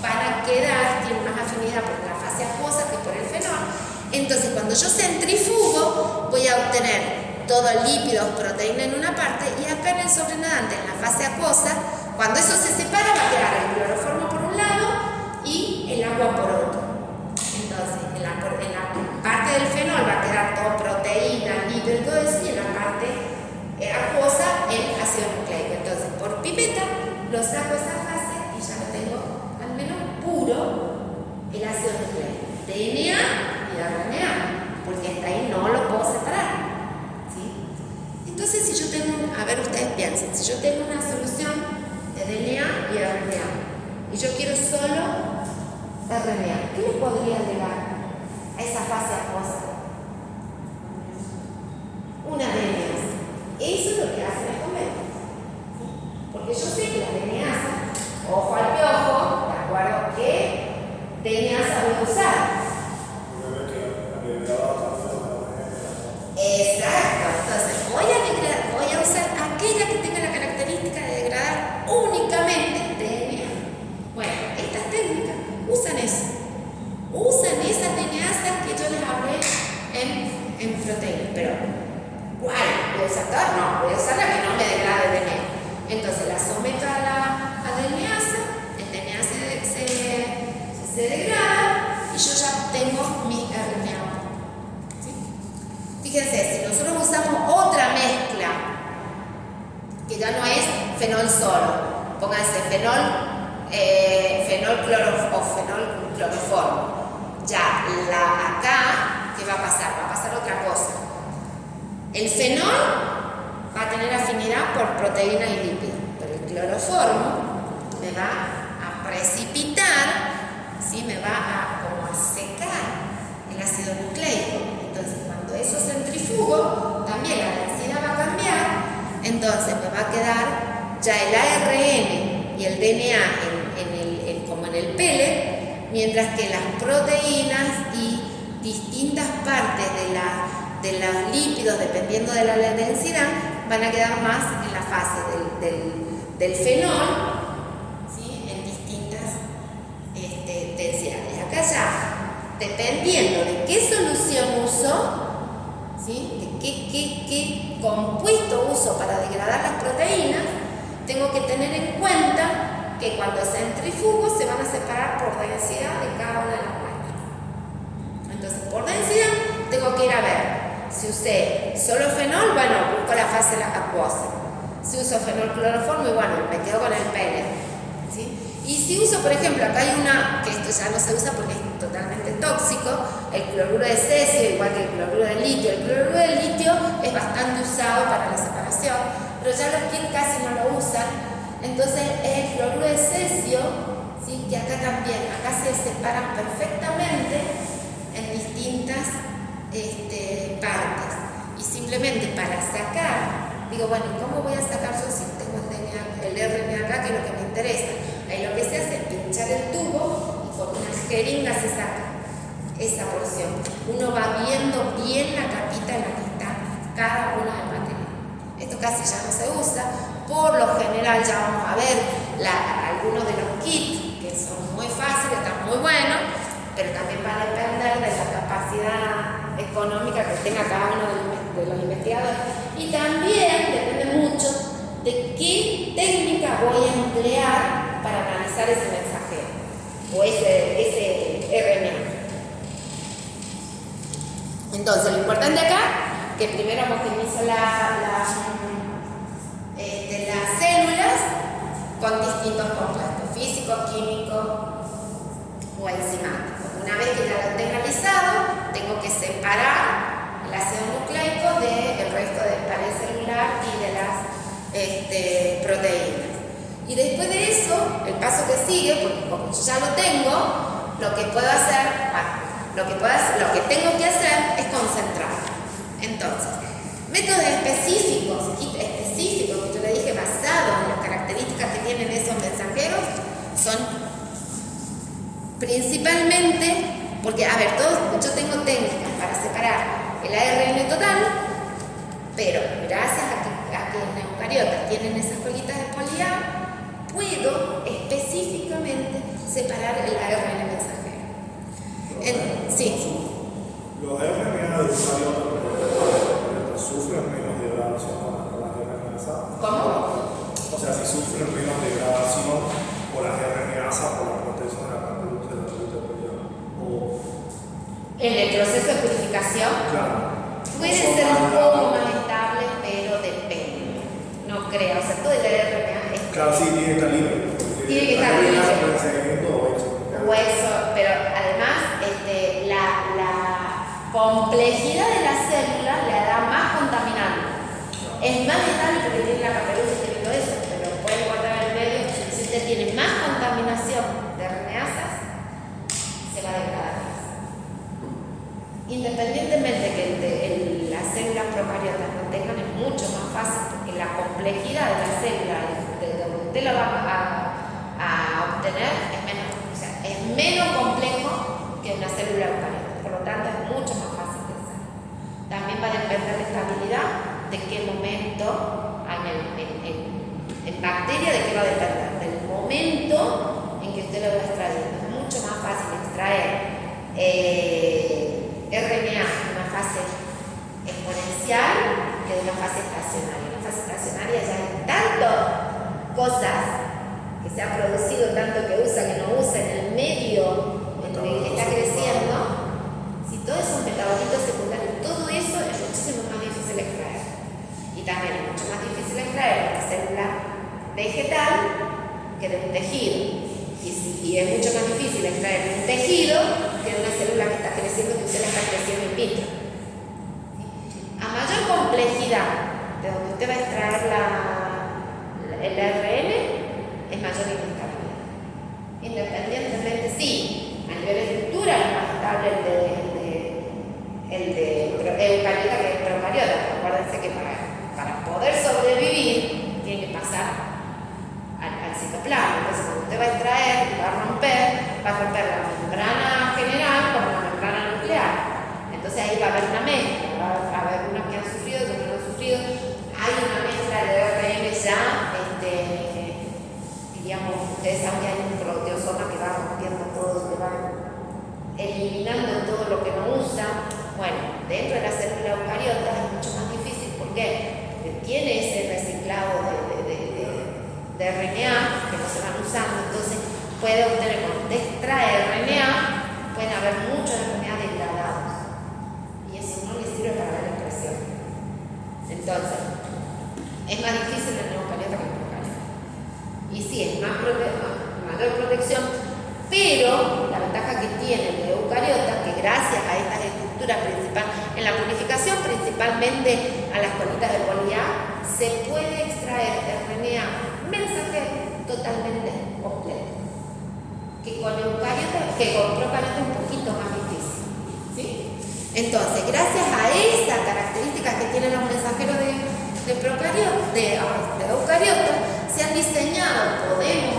van a quedar, tienen más afinidad por la fase acuosa que por el fenol. Entonces, cuando yo centrifugo, voy a obtener todo lípidos, proteína en una parte, y acá en el sobrenadante, en la fase acuosa, cuando eso se separa, va a quedar el cloroformo por un lado y el agua por otro. Entonces, en la parte del fenol va a quedar todo proteína, lípido y todo eso, y en la parte acuosa el ácido nucleico. Entonces, por pipeta lo saco esa fase y ya lo tengo al menos puro el ácido nucleico. DNA y RNA, porque hasta ahí no lo puedo separar. ¿Sí? Entonces, si yo tengo, a ver, ustedes piensen, si yo tengo una solución de DNA y RNA y yo quiero solo RNA, ¿qué le podría agregar a esa fase acuosa? Una DNA. Eso es lo que hace el convento. Porque yo sé que la DNA, ojo al piojo, ¿de acuerdo? ¿Qué DNA voy a usar? Exacto. Entonces, voy a usar aquella que tenga la característica de degradar únicamente DNA. Bueno, estas técnicas usan eso. Usan esas DNAs que yo les hablé en proteínas. Pero, ¿cuál? ¿Voy a usar todas? No, voy a usar la que no me degrade DNA. Entonces la someto a DNA, el DNA se degrada y yo ya tengo mi RNA. ¿Sí? Fíjense, si nosotros usamos otra mezcla, que ya no es fenol solo, pónganse fenol cloroformo. Ya, acá, ¿qué va a pasar? Va a pasar otra cosa. El fenol va a tener afinidad por proteína y lípido, pero el cloroformo me va a precipitar, ¿sí? Me va a secar el ácido nucleico. Entonces, cuando eso centrifugo, también la densidad va a cambiar, entonces me va a quedar ya el ARN y el DNA como en el pellet, mientras que las proteínas y distintas partes de los lípidos, dependiendo de la densidad, van a quedar más en la fase del fenol, ¿sí? En distintas densidades. Acá ya, dependiendo de qué solución uso, ¿sí? De qué compuesto uso para degradar las proteínas, tengo que tener en cuenta que cuando centrifugo se van a separar por densidad de cada una de las muestras. Entonces, por densidad, tengo que ir a ver. Si usé solo fenol, bueno, busco la fase acuosa. Si uso fenol cloroformo, y bueno, me quedo con el pellet. ¿Sí? Y si uso, por ejemplo, acá hay una, que esto ya no se usa porque es totalmente tóxico, el cloruro de cesio, igual que el cloruro de litio. El cloruro de litio es bastante usado para la separación, pero ya los kits casi no lo usan. Entonces es el cloruro de cesio, ¿sí? Que acá también, acá se separan perfectamente en distintas partes. Y simplemente para sacar, digo, bueno, ¿cómo voy a sacar yo si tengo el RNA acá, que es lo que me interesa? Ahí lo que se hace es pinchar el tubo y con una jeringa se saca esa porción. Uno va viendo bien la capita en la que está cada una del material. Esto casi ya no se usa. Por lo general ya vamos a ver algunos de los kits que son muy fáciles, están muy buenos, pero también va a depender de la capacidad económica que tenga cada uno de los investigadores. Y también depende mucho de qué técnica voy a emplear para analizar ese mensajero o ese RNA. Entonces, lo importante acá, que primero homogenizo las células con distintos compuestos, físicos, químicos o enzimáticos. Una vez que ya lo tenga analizado, tengo que separar el ácido nucleico del resto de pared celular y de las proteínas. Y después de eso, el paso que sigue, porque como yo ya lo tengo, lo que puedo hacer, lo que tengo que hacer es concentrar. Entonces, métodos específicos, kits específicos que yo le dije basados en las características que tienen esos mensajeros, son principalmente, porque, a ver, yo tengo técnicas para separar el ARN total, pero gracias a que en eucariotas tienen esas colitas de poli A, puedo específicamente separar el ARN mensajero. Sí. Los RNA de eucariotas sufren menos degradación con las RNA. ¿Cómo? O sea, si sufren menos degradación por las RNA por la protección de la caperucita de la proteína. En el proceso de purificación, Claro. puede ser un poco más estable, pero depende. No creo, o sea, todo el RNA es. Claro, sí, tiene que estar libre. Tiene que estar libre. Hueso. Pero además, la complejidad de la célula le da más contaminante. Es más estable porque tiene la caperucita y todo eso, pero puede guardar el medio. Si usted tiene más contaminación de RNAsas, se va a degradar. Independientemente que las células procariotas no tengan, es mucho más fácil porque la complejidad de la célula de donde usted la va a obtener es menor. O sea, es menos complejo que una célula eucariota. Por lo tanto, es mucho más fácil de hacer. También va a depender de estabilidad, de qué momento, en bacteria, de qué va a depender. Del momento en que usted lo va a extraer. Es mucho más fácil extraer RNA en una fase exponencial que de una fase estacionaria. En una fase estacionaria ya hay tantas cosas que se ha producido, tanto que usa, que no usa en el medio en el que está creciendo. Si todos esos metabolitos secundarios, todo eso es muchísimo más difícil extraer. Y también es mucho más difícil extraer de una célula vegetal que de un tejido. Y es mucho más difícil extraer de un tejido que de una célula que está creciendo, que usted la está creciendo in vitro. A mayor complejidad de donde usted va a extraer el ARN, es mayor inestabilidad. Independientemente, sí, a nivel de estructura es más estable el de eucariota que el procariota. Acuérdense que para poder sobrevivir tiene que pasar al citoplasma. Entonces, cuando usted va a extraer, va a romper la membrana general con la membrana nuclear. Entonces ahí va a haber una mezcla, va a haber unas que han sufrido, otras que no han sufrido. Hay una mezcla de ARN ya, digamos, ustedes saben que hay un proteosoma que va rompiendo todo, que va eliminando todo lo que no usa. Bueno, dentro de la célula eucariota es mucho más difícil. ¿Por qué? Porque tiene ese reciclado de RNA que no se van usando. Entonces puede obtener, cuando usted extrae RNA, pueden haber muchos RNA degradados. Y eso no le sirve para la expresión. Entonces, es más difícil en el eucariota que en el procariota. Y sí, es mayor protección, pero la ventaja que tiene el eucariota, que gracias a estas estructuras principales, en la purificación principalmente a las colitas de poli A, se puede extraer RNA mensajero totalmente completo. Que con eucariota, que con procariota es un poquito más difícil. ¿Sí? Entonces, gracias a esas características que tienen los mensajeros de eucariota, se han diseñado, podemos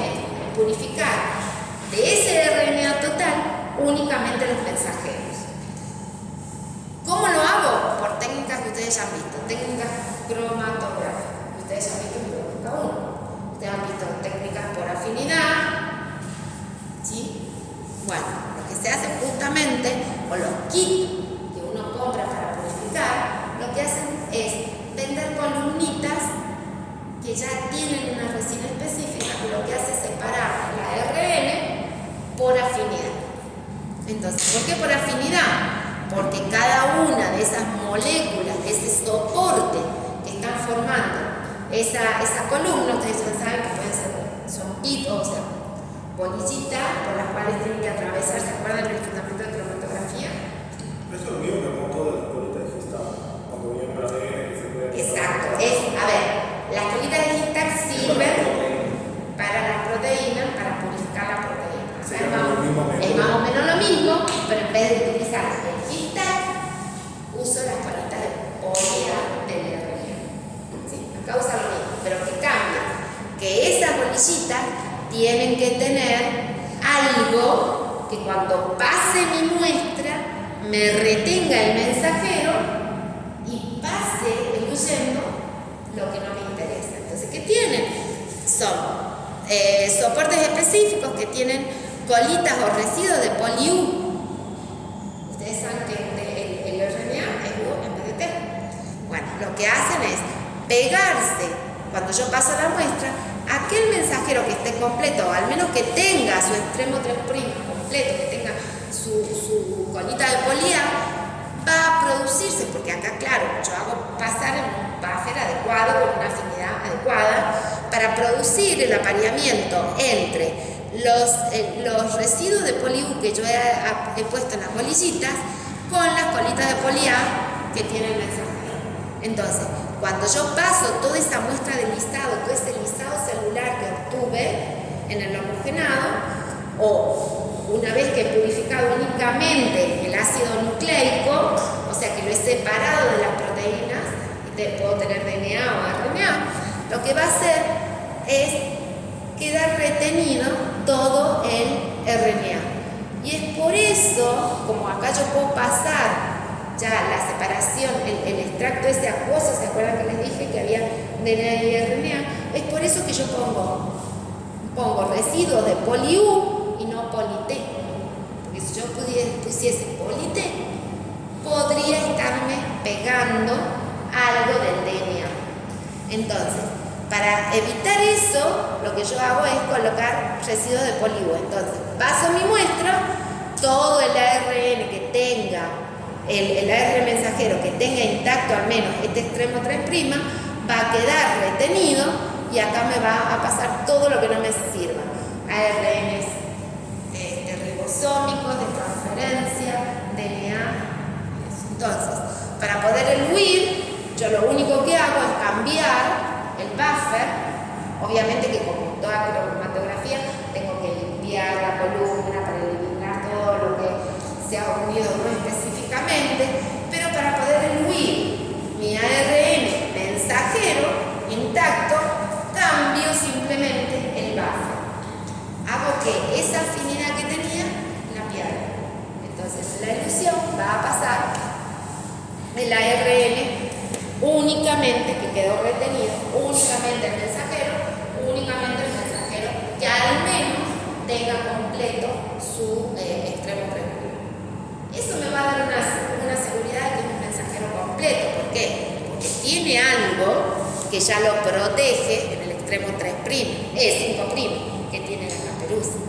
purificar de ese RNA total únicamente los mensajeros. ¿Cómo lo hago? Por técnicas que ustedes ya han visto, técnicas cromatográficas, que ustedes ya han visto en biológica 1. Ustedes han visto técnicas por afinidad, ¿sí? Bueno, lo que se hace justamente, o los kits que uno compra para purificar, lo que hacen es vender columnitas que ya tienen una resina específica, que lo que hace es separar la ARN por afinidad. Entonces, ¿por qué por afinidad? Porque cada una de esas moléculas, de ese soporte que están formando esa columna, ustedes ya saben que pueden ser, son kits, o sea, bolillitas por las cuales tienen que atravesar. ¿Se acuerdan del fundamento de cromatografía? Eso es lo mismo que con todas las colitas de Histac, cuando viene el ADN que se puede. Exacto, las colitas de Histac sirven para las proteínas, para purificar la proteína. O sea, es más o menos lo mismo, pero en vez de utilizar el Histac, uso las colitas de poli A del RNA. ¿Sí? Acá usa lo mismo, pero que cambia, que esas bolillitas tienen que tener algo que cuando pase mi muestra me retenga el mensajero y pase diluyendo lo que no me específicos que tienen colitas o residuos de poli-U. Ustedes saben que el RNA es U en vez de T. Bueno, lo que hacen es pegarse, cuando yo paso la muestra, aquel mensajero que esté completo, o al menos que tenga su extremo 3' completo, que tenga su colita de poli-A, va a producirse, porque acá, claro, yo hago pasar en un buffer adecuado, con una afinidad adecuada, para producir el apareamiento entre los residuos de poli-U que yo he puesto en las bolillitas con las colitas de poli-A que tiene el mensajero. Entonces, cuando yo paso toda esa muestra de listado, todo ese listado celular que obtuve en el homogenado, o una vez que he purificado únicamente el ácido nucleico, o sea que lo he separado de las proteínas y puedo tener DNA o RNA, lo que va a hacer es quedar retenido todo el RNA. Y es por eso, como acá yo puedo pasar ya la separación, el extracto ese acuoso, ¿se acuerdan que les dije que había DNA y RNA? Es por eso que yo pongo residuos de poli-U y no poli-T. Porque si yo pusiese poli-T, podría estarme pegando algo del DNA. Entonces, para evitar eso, lo que yo hago es colocar residuos de poli-U. Entonces, paso mi muestra, todo el ARN que tenga, el ARN mensajero que tenga intacto al menos este extremo 3', va a quedar retenido y acá me va a pasar todo lo que no me sirva. ARNs ribosómicos, de transferencia, DNA. Entonces, para poder eluir, yo lo único que hago es cambiar el buffer. Obviamente que como toda cromatografía tengo que limpiar la columna para eliminar todo lo que se ha unido no específicamente, pero para poder eluir mi ARN mensajero intacto, cambio simplemente el buffer. Hago que esa afinidad que tenía la pierda. Entonces la elusión va a pasar el ARN únicamente, que quedó retenido, únicamente el mensajero que al menos tenga completo su extremo 3'. Eso me va a dar una seguridad de que es un mensajero completo. ¿Por qué? Porque tiene algo que ya lo protege en el extremo 3', E5', que tiene la caperuza.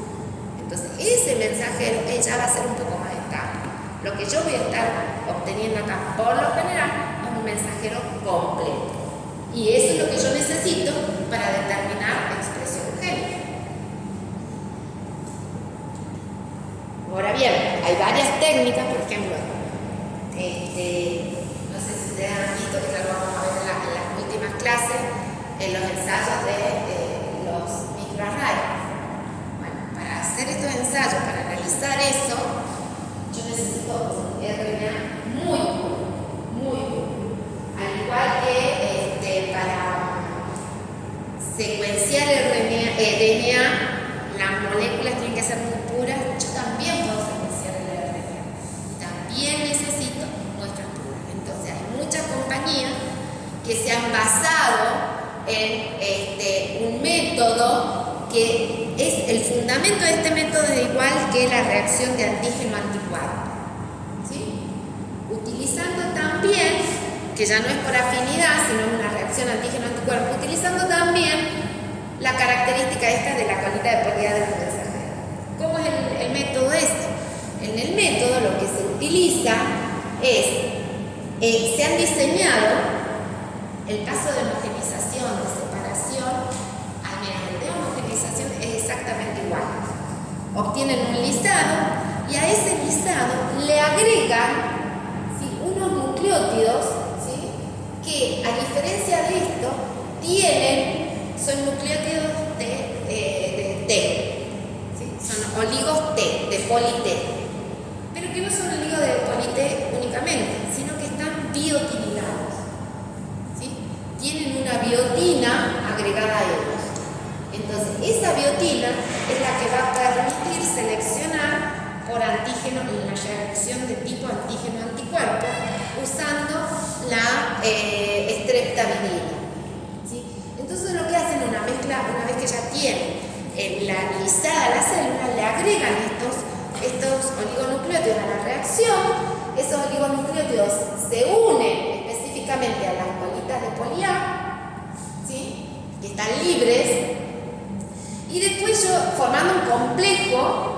Entonces, ese mensajero ya va a ser un poco más estable. Lo que yo voy a estar obteniendo acá, por lo general, es un mensajero completo. Y eso es lo que yo necesito para determinar la expresión génica. Ahora bien, hay varias técnicas, por ejemplo, no sé si ustedes han visto, que lo vamos a ver en las últimas clases, en los ensayos de los microarrays. Bueno, para hacer estos ensayos, para analizar eso, yo necesito un RNA muy puro. Al igual que para secuenciar el DNA, las moléculas tienen que ser muy puras. Yo también puedo secuenciar el RNA. También necesito muestras puras. Entonces hay muchas compañías que se han basado en un método que es el fundamento de este método, es igual que la reacción de antígeno-anticuerpo. ¿Sí? Utilizando también, que ya no es por afinidad, sino una reacción antígeno-anticuerpo, utilizando también la característica esta de la colita de poli-A del mensajero. ¿Cómo es el método este? En el método lo que se utiliza es, se han diseñado el paso de homogenización, de separación, al menos el de homogenización es exactamente igual. Obtienen un lisado y a ese lisado le agregan, ¿sí?, unos nucleótidos, ¿sí?, que a diferencia de esto son nucleótidos de T, ¿sí?, son oligos T, de poli-T, pero que no son oligos de poli-T únicamente, sino que están biotinilados, ¿sí?, tienen una biotina agregada a ellos. Entonces, esa biotina es la que va a permitir seleccionar por antígeno en la reacción de tipo antígeno-anticuerpo usando la streptavidina. ¿Sí? Entonces, lo que hacen una mezcla, una vez que ya tienen la lisada a la célula, le agregan estos oligonucleótidos a la reacción. Esos oligonucleótidos se unen específicamente a las bolitas de poli A, ¿sí? Que están libres, y después yo, formando un complejo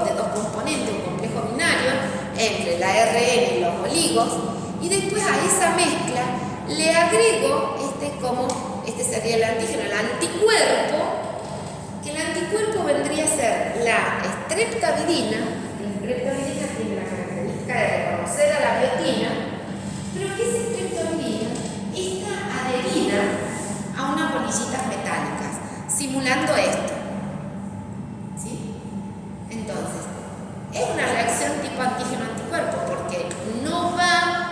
de dos componentes, un complejo binario entre el ARN y los oligos, y después a esa mezcla le agrego este sería el antígeno, el anticuerpo, que el anticuerpo vendría a ser la streptavidina. La streptavidina tiene la característica de reconocer a la biotina, pero que esa streptavidina está adherida a unas bolillitas metálicas, simulando esto. ¿Sí? Entonces, es una reacción tipo antígeno-anticuerpo, porque no va,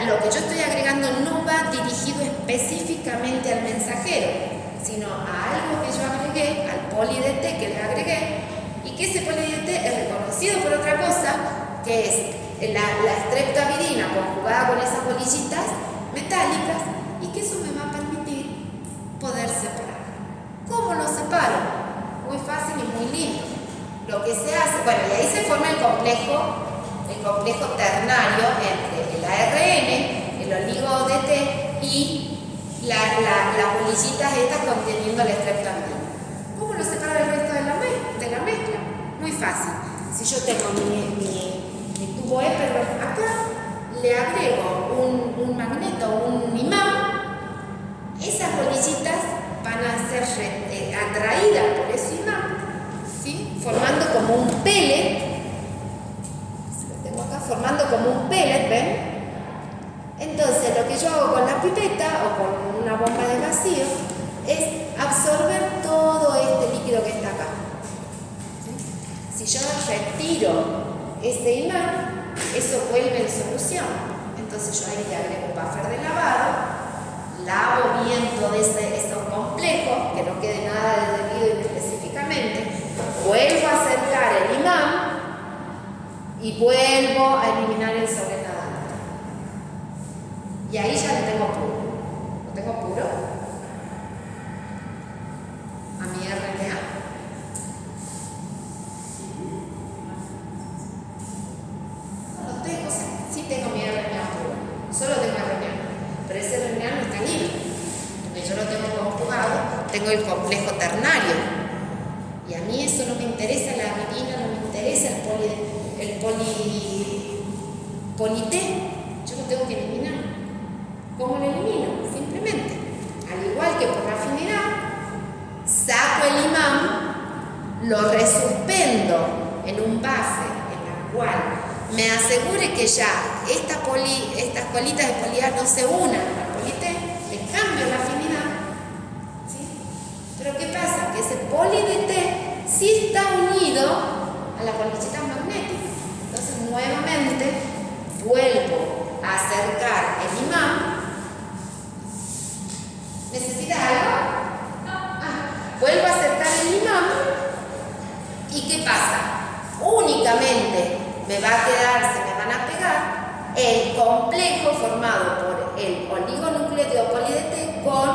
lo que yo estoy agregando no va dirigido específicamente al mensajero, sino a algo que yo agregué, al poli de T que le agregué, y que ese poli de T es reconocido por otra cosa, que es la streptavidina conjugada con esas bolillitas metálicas, y que eso me va a permitir poder separar. ¿Cómo lo separo? Muy fácil y muy lindo. Lo que se hace, bueno, y ahí se forma el complejo ternario entre el ARN, el oligo de T y las bolillitas estas conteniendo la streptavidina. ¿Cómo lo separo del resto de la mezcla? Muy fácil. Si yo tengo mi tubo Epper acá, le agrego un magneto, un imán, esas bolillitas van a ser atraídas por ese imán, ¿sí? Formando como un pellet. Formando como un pellet, ¿ven? Entonces lo que yo hago con la pipeta o con una bomba de vacío es absorber todo este líquido que está acá. ¿Sí? Si yo retiro ese imán, eso vuelve en solución. Entonces yo ahí le agrego un buffer de lavado, lavo bien todo esos complejos, que no quede nada de líquido específicamente, vuelvo a acercar el imán y vuelvo a eliminar el sobrenadante. Y ahí ya lo tengo puro. ¿Lo tengo puro? A mi RNA. No lo tengo, sí tengo mi RNA puro. Solo tengo RNA. Pero ese RNA no está libre. Porque yo lo tengo conjugado, tengo el complejo ternario. Y a mí eso no me interesa, la adenina no me interesa, el poli T, yo lo tengo que eliminar. ¿Cómo lo elimino? Simplemente, al igual que por afinidad, saco el imán, lo resuspendo en un buffer en la cual me asegure que ya estas colitas de poli A no se unan al poli T, le cambio la afinidad, ¿sí? Pero ¿qué pasa? Que ese poli de T sí está unido a las bolillitas magnéticas. Entonces nuevamente vuelvo a acercar el imán. ¿Necesita algo? No. Vuelvo a acercar el imán. ¿Y qué pasa? Únicamente me va a quedar, se me van a pegar el complejo formado por el oligonucleótido poli de T con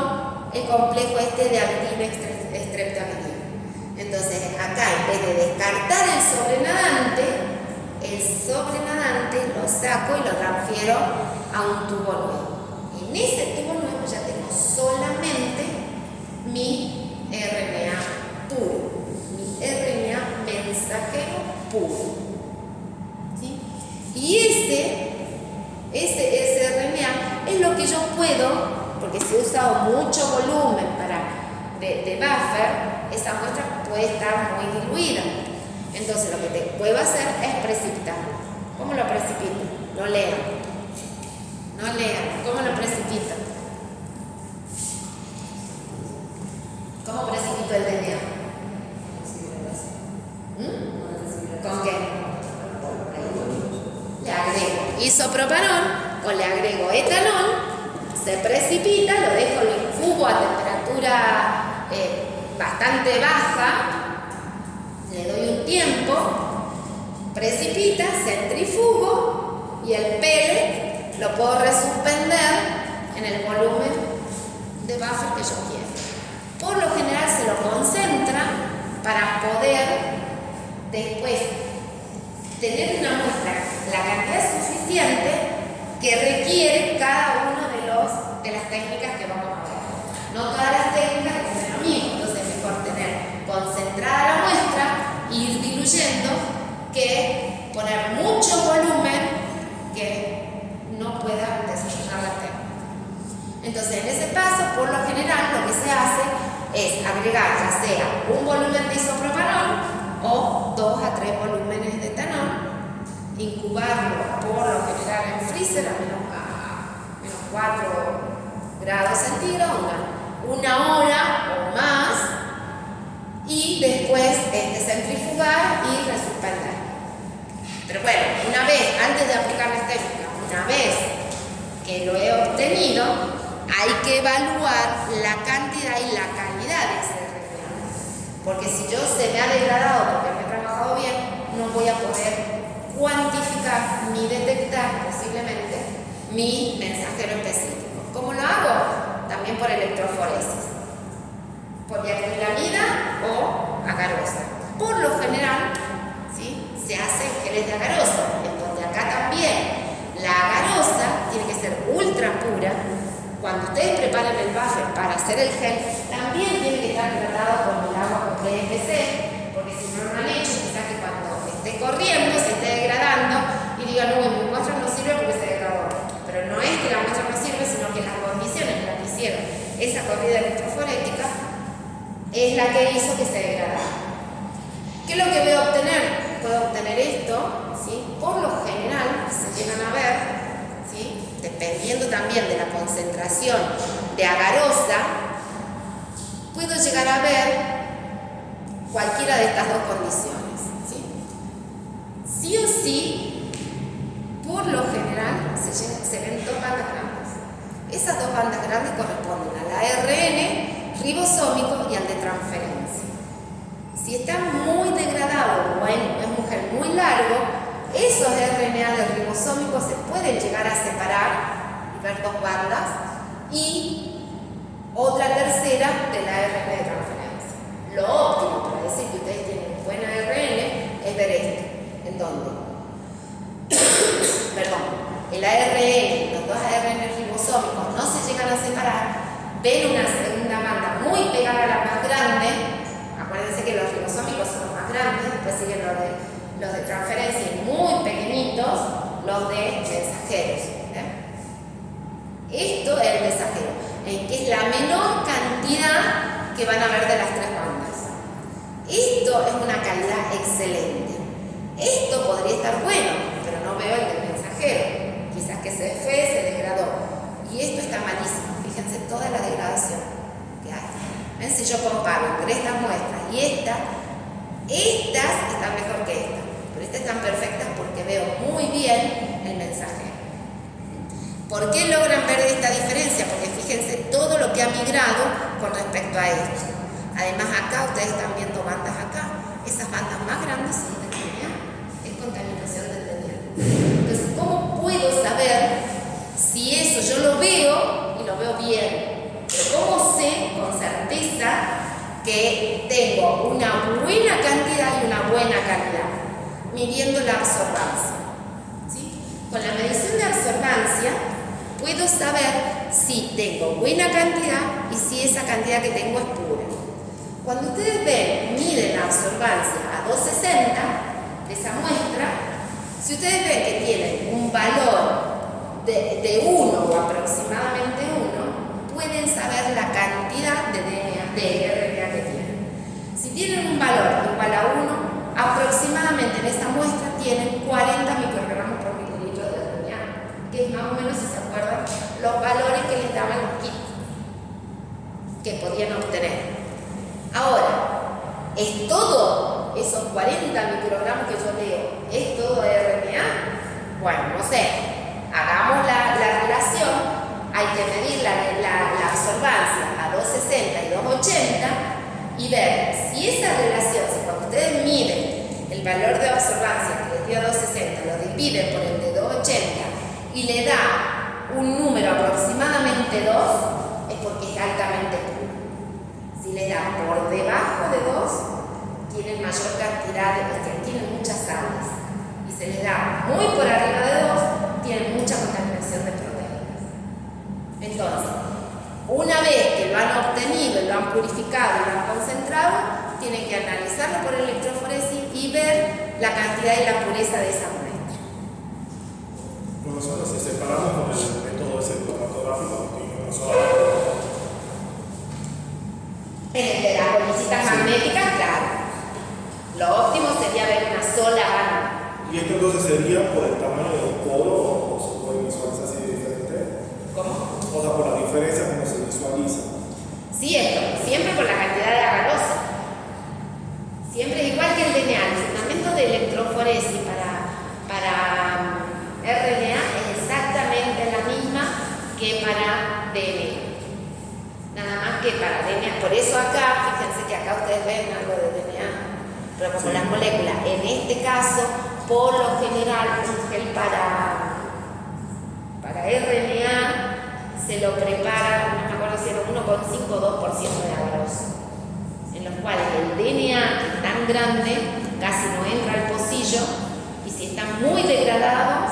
el complejo de adenina streptavidina. Entonces acá, en vez de descartar el sobrenadante lo saco y lo transfiero a un tubo nuevo. En ese tubo nuevo ya tengo solamente mi RNA puro, mi RNA mensajero puro. ¿Sí? Y ese RNA es lo que yo puedo, porque si he usado mucho volumen de buffer, esa muestra puede estar muy diluida. Entonces lo que puedo hacer es precipitarlo. ¿Cómo lo precipito? No lean. ¿Cómo lo precipito? ¿Cómo precipito el DNA? ¿Con qué? Le agrego isopropanol o le agrego etanol, se precipita, lo dejo, lo incubo a temperatura bastante baja, le doy un tiempo, precipita, centrifugo y el pellet lo puedo resuspender en el volumen de buffer que yo quiero. por lo general se lo concentra para poder después tener una muestra, la cantidad suficiente que requiere cada uno de las técnicas que vamos a ver. No todas las técnicas es lo mismo, entonces es mejor tener concentrada la muestra e ir diluyendo que poner mucho volumen que no pueda desarrollar la técnica. Entonces, en ese paso, por lo general, lo que se hace es agregar ya sea un volumen de isopropanol o 2 a 3 volúmenes de etanol, incubarlo por lo general en freezer a menos 4 grados centígrados, una hora o más, y después centrifugar y resuspender. Pero bueno, una vez, antes de aplicar la técnica, una vez que lo he obtenido, hay que evaluar la cantidad y la calidad de ese RNA. Porque si yo se me ha degradado porque no he trabajado bien, no voy a poder cuantificar ni detectar posiblemente mi mensajero específico. ¿Cómo lo hago? También por electroforesis, por diacrilamida o agarosa. Por lo general, ¿sí?, se hacen geles de agarosa, en donde acá también la agarosa tiene que ser ultra pura. Cuando ustedes preparen el buffer para hacer el gel, también tiene que estar tratado con el agua con PFC, porque si no lo han hecho, quizás que cuando esté corriendo, se esté degradando y digan, uy, mi muestra no sirve porque se degradó. Pero no es que la muestra no sirve, sino que las condiciones en las que hicieron esa corrida electroforética es la que hizo que se degradara. ¿Qué es lo que voy a obtener? Puedo obtener esto, ¿sí? Por lo general se llegan a ver, ¿sí?, dependiendo también de la concentración de agarosa, puedo llegar a ver cualquiera de estas dos condiciones, ¿sí? Sí o sí, por lo general se ven dos bandas grandes. Esas dos bandas grandes corresponden al ARN ribosómico y al de transferencia. Si está muy degradado o es un gel muy largo, esos RNA de ribosómicos se pueden llegar a separar y ver dos bandas y otra tercera del ARN de transferencia. Lo óptimo para decir que ustedes tienen un buen ARN es ver esto, en donde el ARN, los dos ARN ribosómicos no se llegan a separar, ven una segunda banda muy pegada a la más grande. Acuérdense que los ribosómicos son los más grandes, después siguen los de transferencia muy pequeñitos, los de mensajeros. Esto es el mensajero, en que es la menor cantidad que van a ver de las tres bandas. Esto es una calidad excelente. Esto podría estar bueno, pero no veo el del mensajero. Quizás que se fue, se degradó. Y esto está malísimo. Fíjense toda la degradación que hay. ¿Ven? Si yo comparo entre estas muestras y estas están mejor que estas. Pero estas están perfectas porque veo muy bien el mensajero. ¿Por qué logran ver esta diferencia? Porque fíjense todo lo que ha migrado con respecto a esto. Además acá ustedes están viendo bandas acá. Esas bandas más grandes son de DNA. Es contaminación del DNA. Entonces, ¿cómo puedo saber si eso yo lo veo y lo veo bien? Pero ¿cómo sé con certeza que tengo una buena cantidad y una buena calidad? Midiendo la absorbancia. ¿Sí? Con la medición de absorbancia puedo saber si tengo buena cantidad y si esa cantidad que tengo es pura. Cuando ustedes miden la absorbancia a 260 de esa muestra, si ustedes ven que tienen un valor de 1 o aproximadamente 1, pueden saber la cantidad de DNA, de RNA que tienen. Si tienen un valor igual a 1, aproximadamente en esta muestra tienen 40 microgramos por mililitro de RNA, que es más o menos, si se acuerdan, los valores que les daban los kits que podían obtener. Ahora, ¿es todo esos 40 microgramos que yo leo? ¿Es todo RNA? Bueno, no sé. Hagamos la relación. Hay que medir la absorbancia a 260 y 280 y ver si esa relación, si cuando ustedes miden el valor de absorbancia que les dio 260, lo dividen por el de 280 y le da un número aproximadamente 2, es porque es altamente puro. Si les da por debajo de 2, tienen mayor cantidad tienen muchas sales. Y se les da muy por arriba de 2, tienen mucha contaminación de proteínas. Entonces, una vez que lo han obtenido, lo han purificado y lo han concentrado, tienen que analizarlo por electroforesis y ver la cantidad y la pureza de esa muestra. Nosotros si separamos con el método ese cromatográfico y no solo. En el de las bolsitas magnéticas, claro. Lo óptimo sería ver una sola banda. ¿Y esto entonces sería por el tamaño del polo o se puede visualizar así de diferente? ¿Cómo? O sea, por la diferencia como se visualiza. Sí, siempre por la cantidad de agarrosa. Siempre es igual que el DNA. El fundamento de electroforesis para RNA es exactamente la misma que para DNA. Nada más que para DNA. Por eso acá, fíjense que acá ustedes ven algo de DNA, pero como las moléculas, en este caso, por lo general, un gel para RNA se lo prepara, no me acuerdo si era 1,5 o 2% de agarrosa, en los cuales el DNA, que es tan grande, casi no entra al pocillo, y si están muy degradados,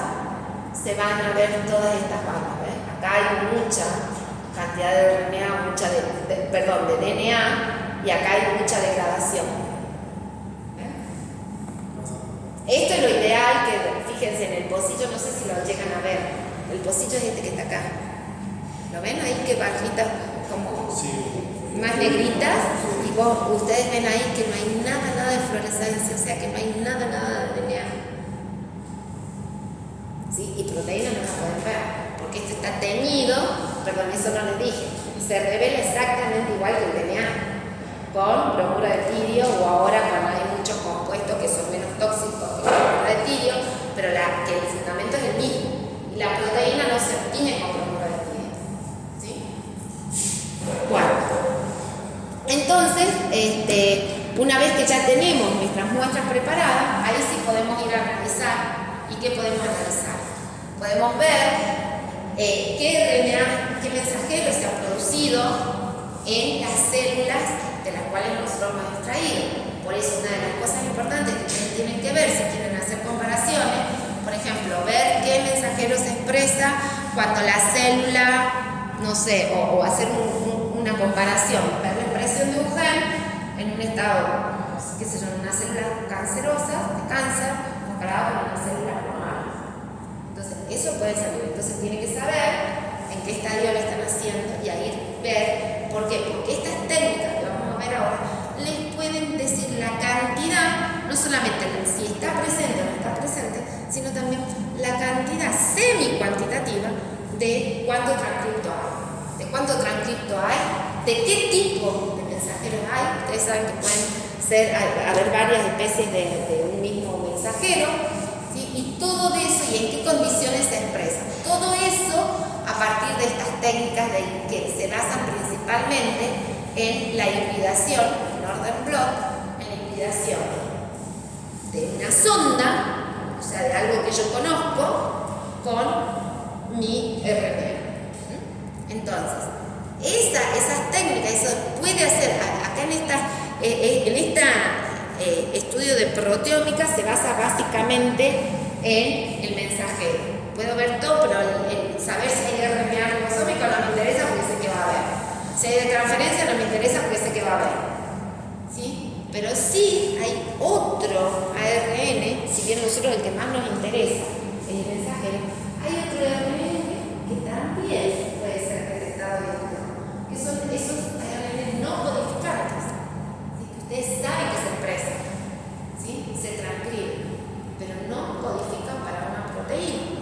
se van a ver todas estas bandas. ¿Ves? Acá hay mucha cantidad de RNA, de DNA, y acá hay mucha degradación. Esto es lo ideal, que fíjense en el pocillo, no sé si lo llegan a ver, el pocillo es este que está acá. ¿Lo ven ahí que barritas como más negritas? Y ustedes ven ahí que no hay nada de fluorescencia, o sea que no hay nada de DNA. ¿Sí? Y proteínas no las pueden ver, porque esto está teñido, perdón, eso no les dije, se revela exactamente igual que el DNA, con bromuro de tirio o ahora cuando hay muchos compuestos que son menos tóxicos que el bromuro de tirio, pero que el fundamento es el mismo. Y la proteína no se obtiene con bromuro de tirio. ¿Sí? Bueno, entonces, una vez que ya tenemos nuestras muestras preparadas, ahí sí podemos ir a analizar. ¿Y qué podemos analizar? Podemos ver qué RNA, qué mensajero se ha producido en las células de las cuales nosotros hemos extraído. Por eso una de las cosas importantes que ustedes tienen que ver si quieren hacer comparaciones, por ejemplo, ver qué mensajero se expresa cuando la célula, no sé, o hacer una comparación, ver la expresión de un gen en un estado, qué sé yo, en una célula cancerosa, de cáncer, comparado con una célula normal. Entonces, eso puede salir. Entonces, tiene que saber en qué estadio lo están haciendo y ahí ver por qué. Porque estas técnicas que vamos a ver ahora les pueden decir la cantidad, no solamente si está presente o no está presente, sino también la cantidad semi-cuantitativa de cuánto transcripto hay. De cuánto transcripto hay, de qué tipo de mensajeros hay. Ustedes saben que pueden haber varias especies de un mismo mensajero, ¿sí? Y todo eso, y en qué condiciones se expresan. Todo eso a partir de estas técnicas que se basan principalmente en la hibridación, en orden blot, en la hibridación de una sonda, o sea, de algo que yo conozco, con mi RNA. Entonces, esas técnicas, eso puede hacer, acá en este estudio de proteómica se basa básicamente en el mensajero. Puedo ver todo, pero saber si hay RNA ribosómico no me interesa porque sé que va a haber. Si hay de transferencia no me interesa porque sé que va a haber. ¿Sí? Pero sí hay otro ARN, si bien nosotros el que más nos interesa es el mensajero, hay otro ARN que también puede ser detectado y estudiado, que son esos ARN no codificantes, ¿sí? Que ustedes saben que se expresan, ¿sí? Se transcriben, pero no codifican para una proteína.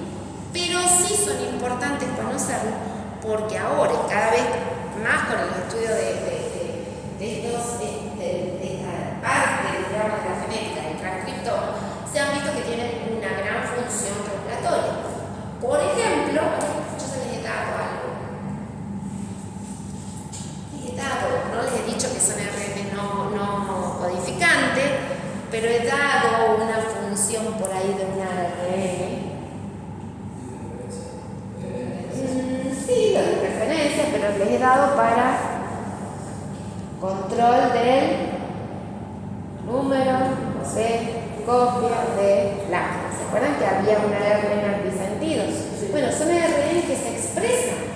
Pero sí son importantes conocerlo porque ahora, cada vez más con el estudio de esta parte, digamos, de la genética del transcriptoma, se han visto que tienen una gran función regulatoria. Por ejemplo, yo se les he dado algo. No les he dicho que son ARN no codificantes, pero he dado una función por ahí de un ARN. Sí, lo de referencia, pero les he dado para control del número de copia de lápiz. ¿Se acuerdan que había una ARN antisentidos? Bueno, son ARN que se expresan,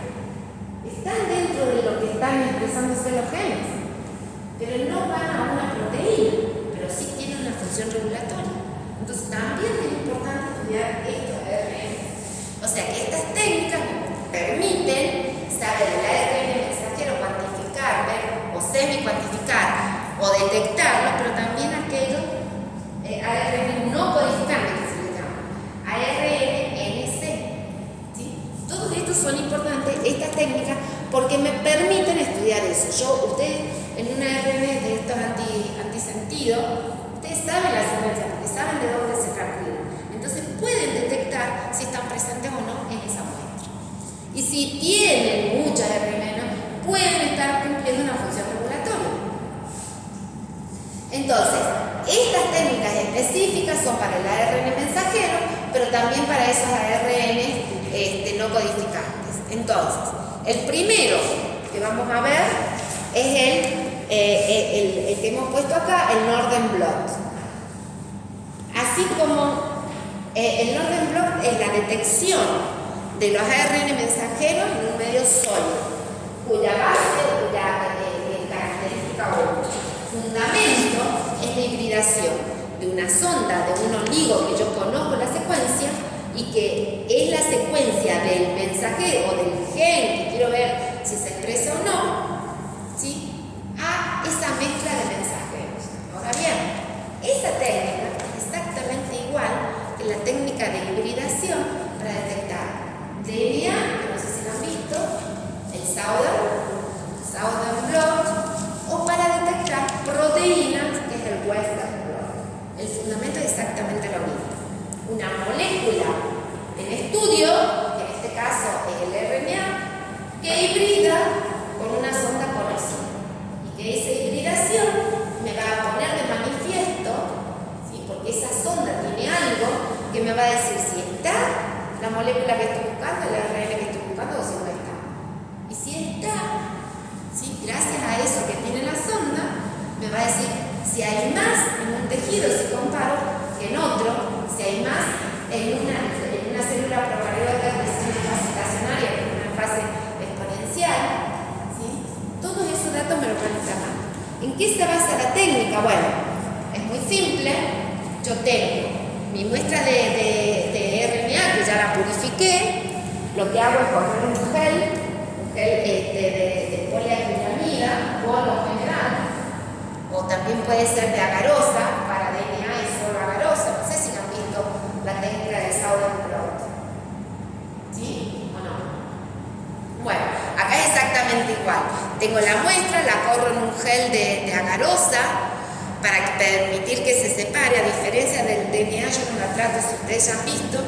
están dentro de lo que están expresándose los genes, pero no van a una proteína, pero sí tienen una función regulatoria. Entonces también es importante estudiar estos ARN. O sea que estas técnicas permiten saber el ARN mensajero, cuantificar, ver o semi-cuantificar o detectarlo, pero también aquellos ARN no codificantes que se les llama ARN-NC. ¿Sí? Todos estos son importantes, estas técnicas, porque me permiten estudiar eso. Ustedes en un ARN de estos antisentidos, ustedes saben la secuencia, porque saben de dónde se transcriben. Entonces pueden detectar si están presentes o no en esa muestra. Y si tienen muchas ARN, pueden estar cumpliendo una función regulatoria. Entonces, estas técnicas específicas son para el ARN mensajero, pero también para esos ARN no codificantes. Entonces, el primero que vamos a ver es el que hemos puesto acá, el Northern blot. Así como el Northern blot es la detección de los ARN mensajeros en un medio sólido, cuya base, cuya característica o fundamento es la hibridación de una sonda, de un oligo que yo conozco la secuencia y que es la secuencia del mensajero o del gen que quiero ver si se expresa o no, ¿sí?, a esa mezcla de mensajeros. Ahora bien, esa técnica es exactamente igual que la técnica de hibridación para detectar DNA, que no sé si lo han visto, el Southern blot, o para detectar proteínas, que es el Western blot. El fundamento es exactamente lo mismo. Una molécula en estudio, que en este caso es el RNA, que hibrida con una sonda conocida. Y que esa hibridación me va a poner de manifiesto, ¿sí?, porque esa sonda tiene algo que me va a decir si está la molécula que estoy buscando, el ARN que estoy buscando, o si no está. Y si está, ¿sí?, gracias a eso que tiene la sonda, me va a decir si hay más en un tejido, si comparo, que en otro, si hay más en una célula procariota que es una fase estacionaria, que es una fase exponencial, ¿sí? Todos esos datos me los van a estar. ¿En qué se basa la técnica? Bueno, es muy simple. Yo tengo mi muestra de RNA, que ya la purifiqué. Lo que hago es poner un gel de poliacrilamida, por lo general, o también puede ser de agarosa. Para DNA es solo agarosa. No sé si han visto la técnica de Southern blot. ¿Sí o no? Bueno, acá es exactamente igual. Tengo la muestra, la corro en un gel de agarosa para permitir que se separe. A diferencia del DNA, yo no la trato, si ustedes ya han visto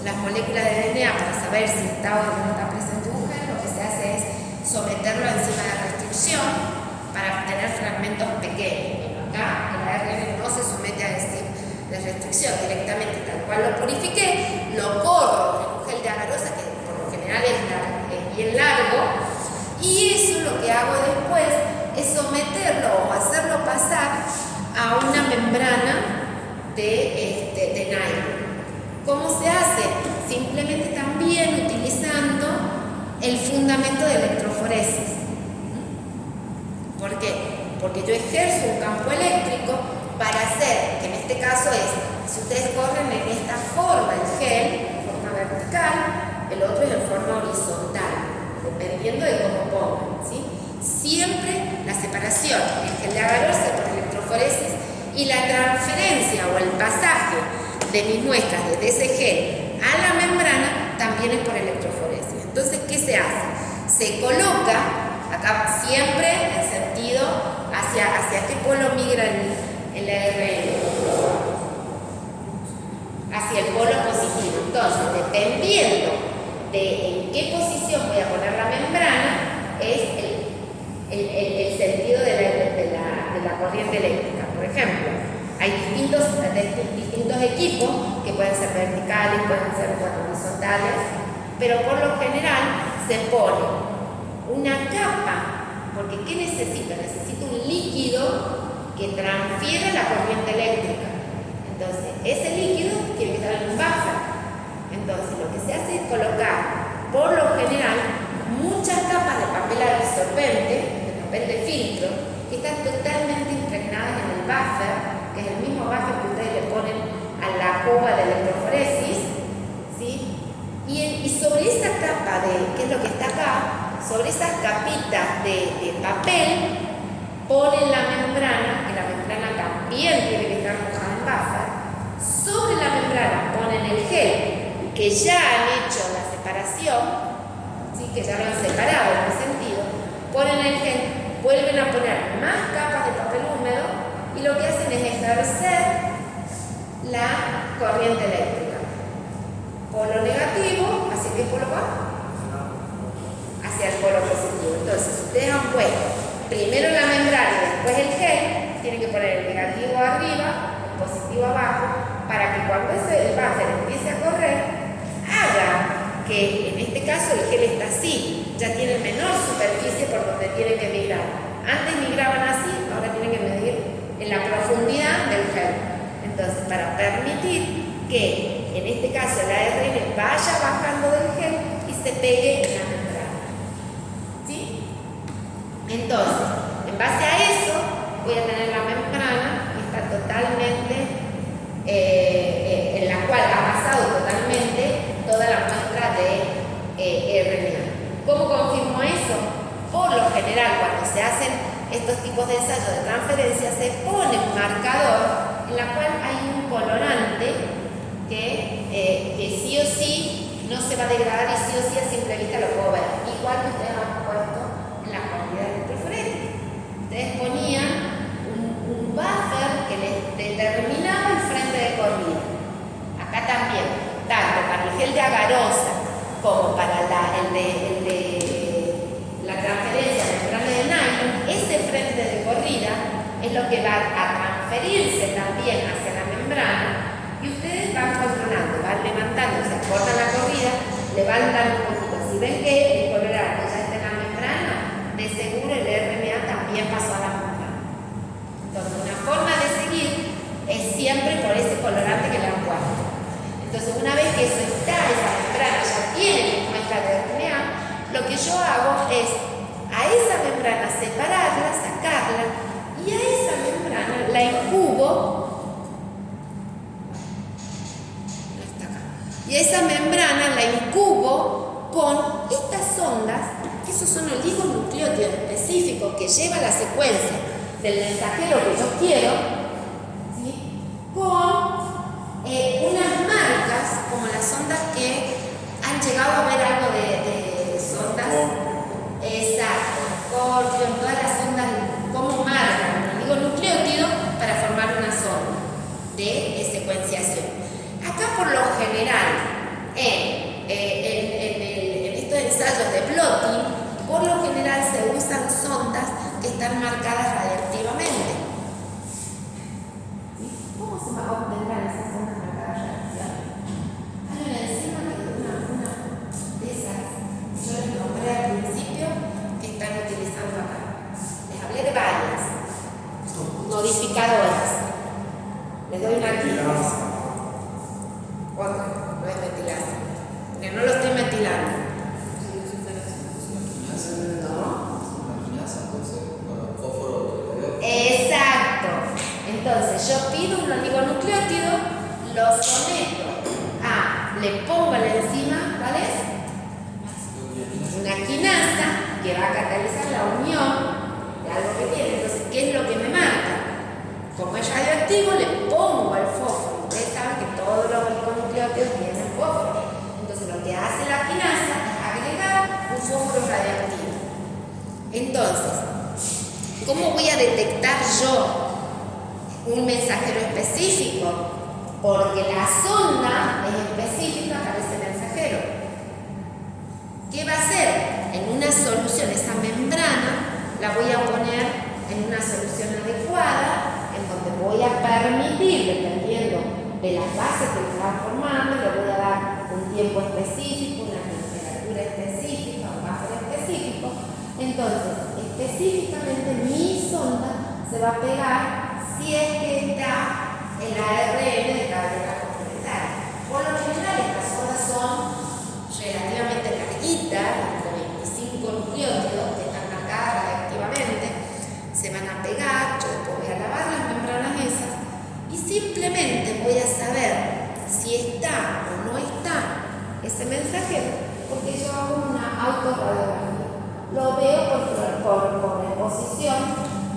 las moléculas de DNA para saber si está o no está presente un gen, lo que se hace es someterlo a enzima de restricción para obtener fragmentos pequeños. Acá el ARN no se somete a enzima de restricción, directamente tal cual lo purifiqué, lo corro en un gel de agarosa, que por lo general es bien largo, y eso lo que hago después es someterlo o hacerlo pasar a una membrana de nylon. ¿Cómo se hace? Simplemente también utilizando el fundamento de electroforesis. ¿Por qué? Porque yo ejerzo un campo eléctrico para hacer, que en este caso es, si ustedes corren en esta forma el gel, en forma vertical, el otro es en forma horizontal, dependiendo de cómo pongan, ¿sí? Siempre la separación, el gel de agarosa por electroforesis, y la transferencia o el pasaje de mis muestras desde ese gel a la membrana también es por electroforesis. Entonces, ¿qué se hace? Se coloca, acá siempre en sentido hacia qué polo migra el ARN, hacia el polo positivo. Entonces, dependiendo de en qué posición voy a poner la membrana, es el sentido de la corriente eléctrica. Por ejemplo, hay distintos equipos que pueden ser verticales, pueden ser horizontales, pero por lo general se pone una capa Porque ¿qué necesito? Necesito un líquido que transfiera la corriente eléctrica. Entonces, ese líquido tiene que estar en un buffer. Entonces, lo que se hace es colocar, por lo general, muchas capas de papel absorbente, de papel de filtro, que están totalmente impregnadas en el buffer, que es el mismo buffer que ustedes le ponen a la cuba de electroforesis, ¿sí? Y sobre esa capa de, ¿qué es lo que está acá? Sobre esas capitas de papel, ponen la membrana, que la membrana también tiene que estar mojada en buffer. Sobre la membrana ponen el gel, que ya han hecho la separación, ¿sí? Que ya lo han separado en ese sentido, ponen el gel, vuelven a poner más capas de papel húmedo y lo que hacen es ejercer la corriente eléctrica. Polo negativo, ¿hacia qué polo va? Hacia el polo positivo. Entonces, ustedes han puesto primero la membrana y después el gel, tienen que poner el negativo arriba, el positivo abajo, para que cuando el buffer empiece a correr, haga que en este caso el gel está así, ya tiene menor superficie por donde tiene que migrar. Antes migraban así, ahora tienen que medir en la profundidad del gel. Entonces, para permitir que en este caso el ARN vaya bajando del gel y se pegue en la membrana. ¿Sí? Entonces, en base a eso, voy a tener la membrana que está totalmente, en la cual ha pasado totalmente toda la muestra de RNA. ¿Cómo confirmo eso? Por lo general, cuando se hacen estos tipos de ensayos de transferencia, se pone un marcador en la cual hay un colorante que sí o sí no se va a degradar y sí o sí a simple vista lo puedo ver. Igual que ustedes han puesto en la cantidad de electroforesis. Ustedes ponían un buffer que les determinaba el frente de corrida. Acá también, tanto para el gel de agarosa como para el de la transferencia de membrana de nylon, ese frente de corrida es lo que va a transferirse también hacia la membrana y ustedes van controlando, van levantando, se corta la corrida, levantan un poquito. Si ven que el colorante ya está en la membrana, de seguro el RNA también pasó a la membrana. Entonces, una forma de seguir es siempre por ese colorante que le han puesto. Entonces, una vez que eso está, esa membrana ya tiene muestra de RNA, lo que yo hago es a esa membrana separarla, sacarla y a esa membrana la incubo. Y esa membrana la incubo con estas ondas, que esos son oligonucleótidos específicos que lleva la secuencia del mensajero que yo quiero, ¿sí? Con unas marcas como las ondas que han llegado a ver algo de sondas. Exacto, Scorpion, todas las ondas, cómo marcan un oligonucleótido para formar una sonda de secuenciación. Acá por lo general, en estos ensayos de blotting, por lo general se usan sondas que están marcadas radiactivamente. ¿Cómo se obtendrán esas sondas marcadas radiactivamente? Hay una enzima que una de esas, yo les nombré al principio, que están utilizando acá. Les hablé de varias modificadoras. Les doy una aquí. Otra, no es metilasa, porque no lo estoy metilando. Exacto. Entonces yo pido un oligonucleótido, lo someto le pongo la enzima, ¿cuál es? Una quinasa que va a catalizar la unión de algo que tiene. Entonces, ¿qué es lo que me marca? Como es radioactivo, le pongo el fósforo. Ustedes saben que todos los oligonucleótidos tienen fósforo. Entonces, lo que hace la quinasa es agregar un fósforo radioactivo. Entonces, ¿cómo voy a detectar yo un mensajero específico? Porque la sonda es específica para ese mensajero. ¿Qué va a hacer? En una solución, esa membrana la voy a poner en una solución adecuada, en donde voy a permitir, dependiendo de las bases que se van formando, le voy a dar un tiempo específico, una temperatura específica, un buffer específico. Entonces, este específicamente mi sonda se va a pegar si es que está el ARN de cadena complementaria. Por lo general estas sondas son relativamente larguitas, entre 25 nucleótidos que están marcadas radiactivamente, se van a pegar, yo después voy a lavar las membranas esas y simplemente voy a saber si está o no está ese mensajero porque yo hago una autorradiografía. Lo veo por exposición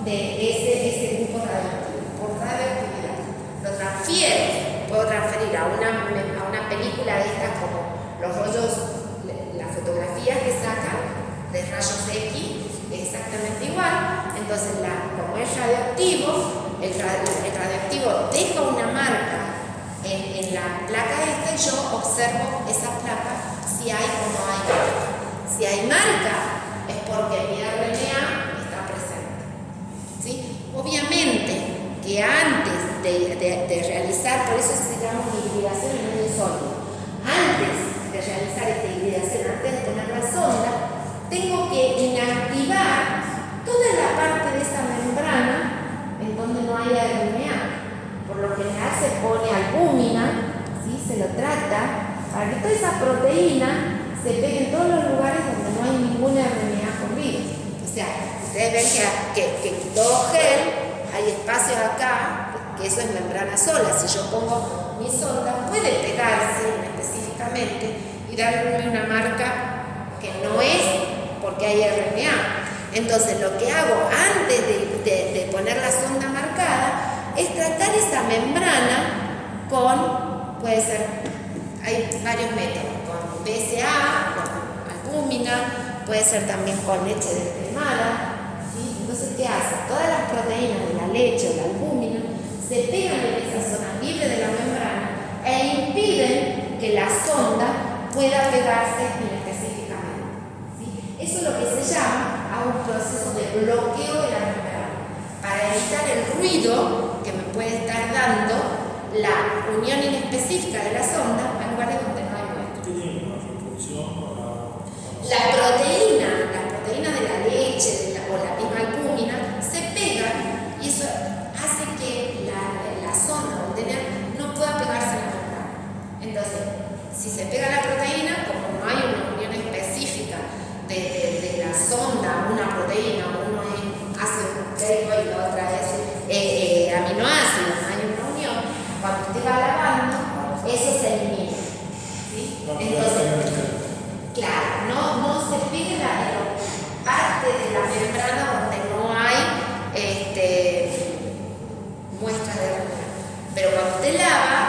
de ese grupo radioactivo, por radioactividad. Lo transfiero, puedo transferir a una película de estas como los rollos, las fotografías que sacan de rayos X, exactamente igual. Entonces, como es radioactivo, el radioactivo deja una marca en la placa esta y yo observo esa placa si hay o no hay marca. Si hay marca, es porque mi RNA está presente. ¿Sí? Obviamente que antes de realizar, por eso se llama hibridación en medio sólido, antes de realizar esta hibridación, antes de poner la sonda, tengo que inactivar toda la parte de esa membrana en donde no hay RNA. Por lo general se pone albúmina, ¿sí? Se lo trata para que toda esa proteína se pegue en todos los lugares donde no hay ninguna RNA con virus. O sea, ustedes ven que todo gel, hay espacios acá, que eso es membrana sola. Si yo pongo mi sonda, puede pegarse específicamente y darle una marca que no es porque hay RNA. Entonces, lo que hago antes de poner la sonda marcada es tratar esa membrana con, puede ser, hay varios métodos, con BCA, con albúmina, puede ser también con leche descremada, ¿sí? Entonces, ¿qué hace? Todas las proteínas de la leche o la albúmina se pegan en esa zona libre de la membrana e impiden que la sonda pueda pegarse inespecíficamente, ¿sí? Eso es lo que se llama un proceso de bloqueo de la membrana, para evitar el ruido que me puede estar dando la unión inespecífica de la sonda a lugares donde no hay muestra. ¿Qué tiene una función? La proteína de la leche o la misma albúmina se pegan y eso hace que la sonda o el DNA no pueda pegarse a la membrana. Entonces, si se pega la proteína, como no hay una unión específica de la sonda, una proteína, uno es ácido nucleico y la otra es aminoácido, no hay una unión, cuando usted va lavando, eso se elimina. ¿Sí? Entonces, claro, no se pega la parte de la membrana donde no hay muestras de RNA. Pero cuando usted lava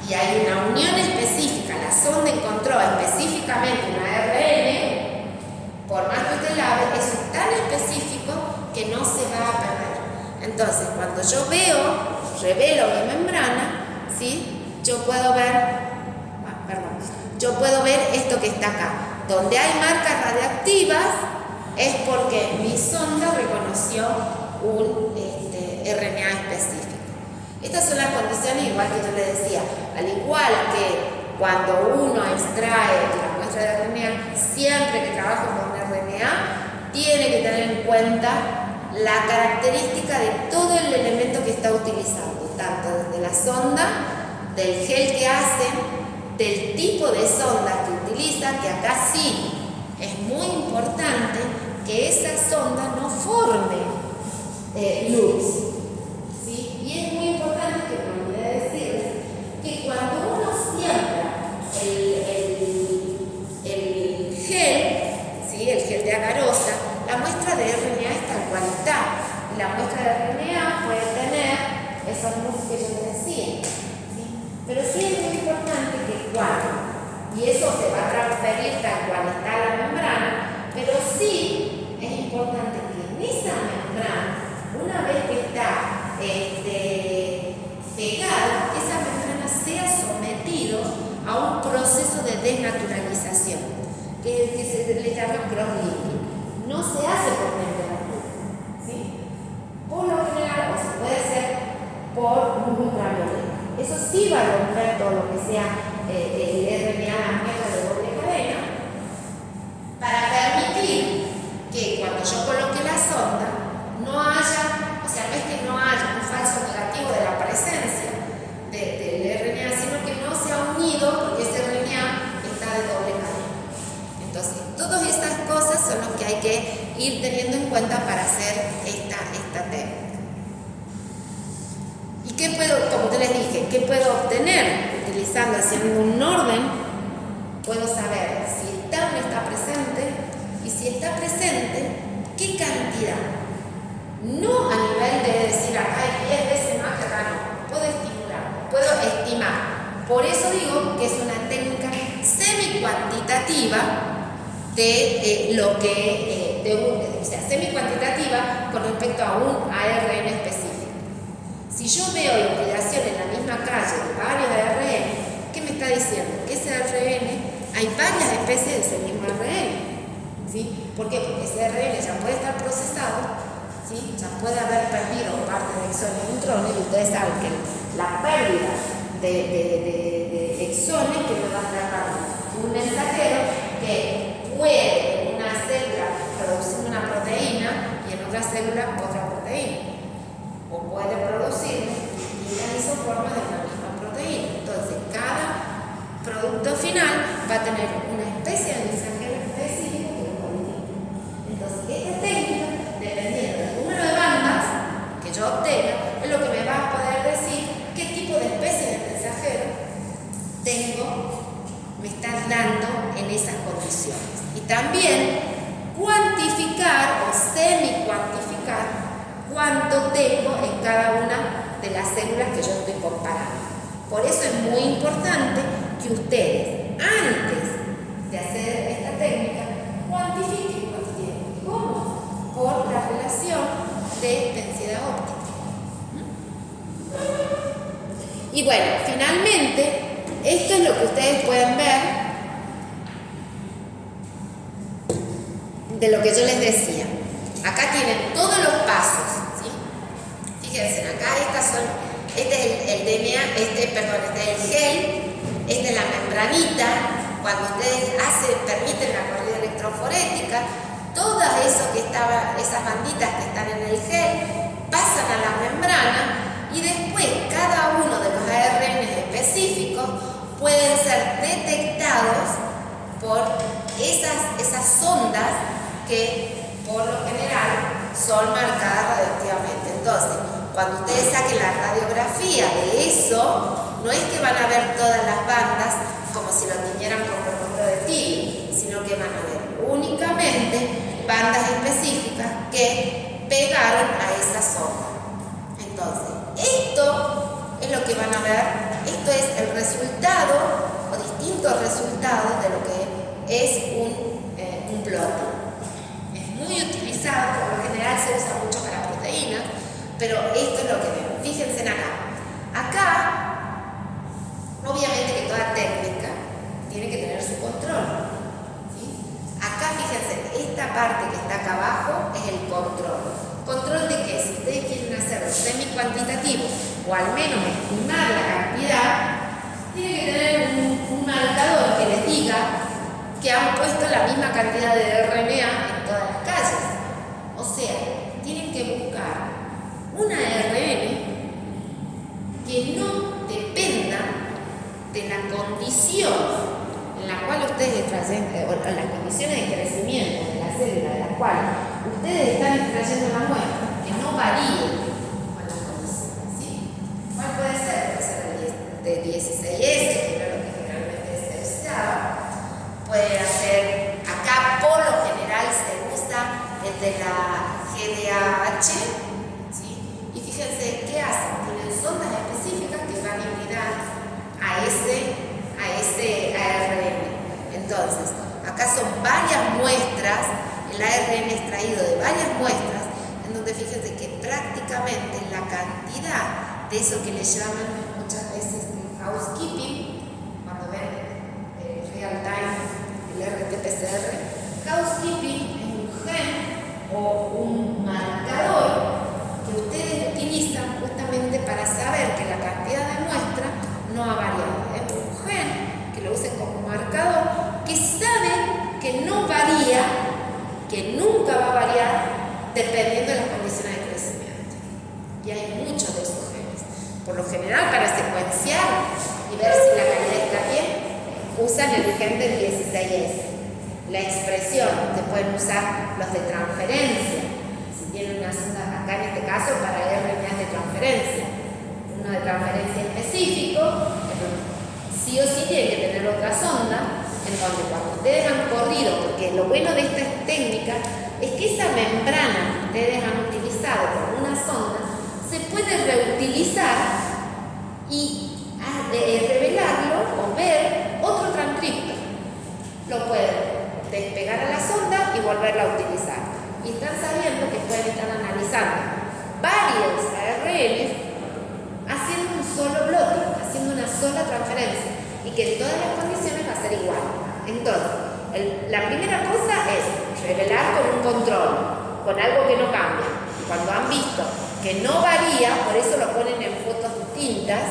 y hay una unión específica, la sonda encontró específicamente una ARN, por más que usted lave, eso es tan específico que no se va a perder. Entonces, cuando yo revelo mi membrana, ¿sí? Yo puedo ver esto que está acá. Donde hay marcas radiactivas es porque mi sonda reconoció un RNA específico. Estas son las condiciones, igual que yo les decía, al igual que cuando uno extrae la muestra de RNA, siempre que trabajo con RNA, tiene que tener en cuenta la característica de todo el elemento que está utilizando, tanto desde la sonda, del gel que hacen, del tipo de sonda que utiliza, que acá sí es muy importante que esa sonda no forme loops, ¿sí? Y es muy importante, que me olvidé de decirles, que cuando uno siembra el gel, ¿sí? El gel de agarosa, la muestra de RNA es tal cual está. Y la muestra de RNA puede tener esos loops que yo les decía, ¿sí? Pero sí es muy importante que y eso se va a transferir tal cual está la membrana, pero sí es importante que en esa membrana, una vez que está pegada, esa membrana sea sometido a un proceso de desnaturalización, que se le llama cross-linking. No se hace por temperatura, ¿sí? Por lo general, o se puede hacer por luz ultravioleta. Eso sí va a romper todo lo que sea el RNA, la muestra de doble cadena, para permitir que cuando yo coloque Entonces, todas estas cosas son las que hay que ir teniendo en cuenta para hacer esta técnica. ¿Y qué puedo, como te les dije, qué puedo obtener utilizando, haciendo un orden? Puedo saber si está o no está presente, y si está presente, qué cantidad. No a nivel de decir acá hay 10 veces más que acá no. Puedo estimular, puedo estimar. Por eso digo que es una técnica semi-cuantitativa de lo que, o sea, semi-cuantitativa con respecto a un ARN específico. Si yo veo hibridación en la misma calle de varios ARN, ¿qué me está diciendo? Que ese ARN, hay varias especies de ese mismo ARN. ¿Sí? ¿Por qué? Porque ese ARN ya puede estar procesado, ¿sí? Ya puede haber perdido parte de exones y intrones, y ustedes saben que la pérdida de exones que me va a tratar un mensajero que puede en una célula producir una proteína y en otra célula otra proteína. O puede producir distintas isoformas de la misma proteína. Entonces, cada producto final va a tener una especie de mensajero específico que lo codifica. Entonces, esta técnica, dependiendo del número de bandas que yo obtenga, es lo que me va a poder decir qué tipo de especie de mensajero me están dando en esas condiciones. Y también cuantificar o semi-cuantificar cuánto tengo en cada una de las células que yo estoy comparando. Por eso es muy importante que ustedes, antes de hacer esta técnica, cuantifiquen cuánto tienen. ¿Cómo? Por la relación de densidad óptica. Y bueno, finalmente, esto es lo que ustedes pueden ver de lo que yo les decía. Acá tienen todos los pasos, ¿sí? Fíjense, acá este es el DNA, este es el gel, esta es la membranita. Cuando ustedes permiten la corrida electroforética, todas esas banditas que están en el gel pasan a la membrana y después cada uno de los ARN específicos pueden ser detectados por esas sondas que por lo general son marcadas radioactivamente. Entonces, cuando ustedes saquen la radiografía de eso, no es que van a ver todas las bandas como si lo tiñeran con cloruro de tigre, sino que van a ver únicamente bandas específicas que pegaron a esa zona. Entonces, esto es lo que van a ver, esto es el resultado o distintos resultados de lo que es un blot. Muy utilizado, por lo general se usa mucho para proteínas, pero esto es lo que veo. Fíjense en acá, obviamente que toda técnica tiene que tener su control, ¿sí? Acá fíjense, esta parte que está acá abajo es el control. ¿Control de qué? Si ustedes quieren hacerlo semi-cuantitativo o al menos estimar la cantidad, tiene que tener un marcador que les diga que han puesto la misma cantidad de RNA en todas las calles. O sea, tienen que buscar una ARN que no dependa de la condición en la cual ustedes extrayen, o las condiciones de crecimiento de la célula de la cual ustedes están extrayendo la muestra, que no varíen con las condiciones, ¿sí? ¿Cuál puede ser? Puede ser de 16S, que era lo que generalmente se usaba. Puede hacer, acá por lo general se usa el de la GDAH, ¿sí? Y fíjense qué hacen, tienen sondas específicas que van a hibridar a ese ARN. Entonces, acá son varias muestras, el ARN extraído de varias muestras, en donde fíjense que prácticamente la cantidad de eso que le llaman muchas veces housekeeping, cuando ven real time, el RT-PCR, housekeeping es un gen o un marcador que ustedes utilizan justamente para saber que la cantidad de muestra no ha variado. Es un gen que lo usen como marcador que sabe que no varía, que nunca va a variar dependiendo de las condiciones de crecimiento. Y hay muchos de esos genes. Por lo general, para secuenciar y ver si la calidad está bien, usan el gen del 16S. la expresión, se pueden usar los de transferencia. Si tienen una sonda, acá en este caso para RNA de transferencia, uno de transferencia específico, sí o sí tiene que tener otra sonda, en donde cuando ustedes han corrido, porque lo bueno de esta técnica es que esa membrana que ustedes han utilizado con una sonda se puede reutilizar y revelarlo o ver otro transcripto. Lo pueden despegar a la sonda y volverla a utilizar. Y están sabiendo que pueden estar analizando varios ARN haciendo un solo bloque, haciendo una sola transferencia y que en todas las condiciones va a ser igual. Entonces, la primera cosa es revelar con un control, con algo que no cambia. Y cuando han visto que no varía, por eso lo ponen en fotos distintas.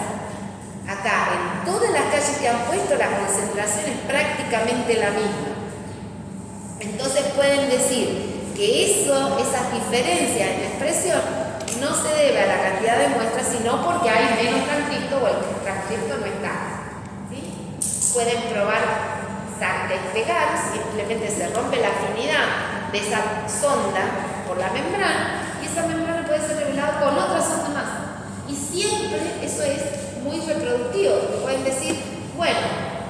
Acá, en todas las calles que han puesto, la concentración es prácticamente la misma. Entonces pueden decir que esas diferencias en la expresión no se debe a la cantidad de muestras, sino porque hay menos transcripto o el transcripto no está. ¿Sí? Pueden probar despegar, simplemente se rompe la afinidad de esa sonda por la membrana y esa membrana puede ser revelada con otra sonda más. Y siempre eso es muy reproductivo. Pueden decir, bueno,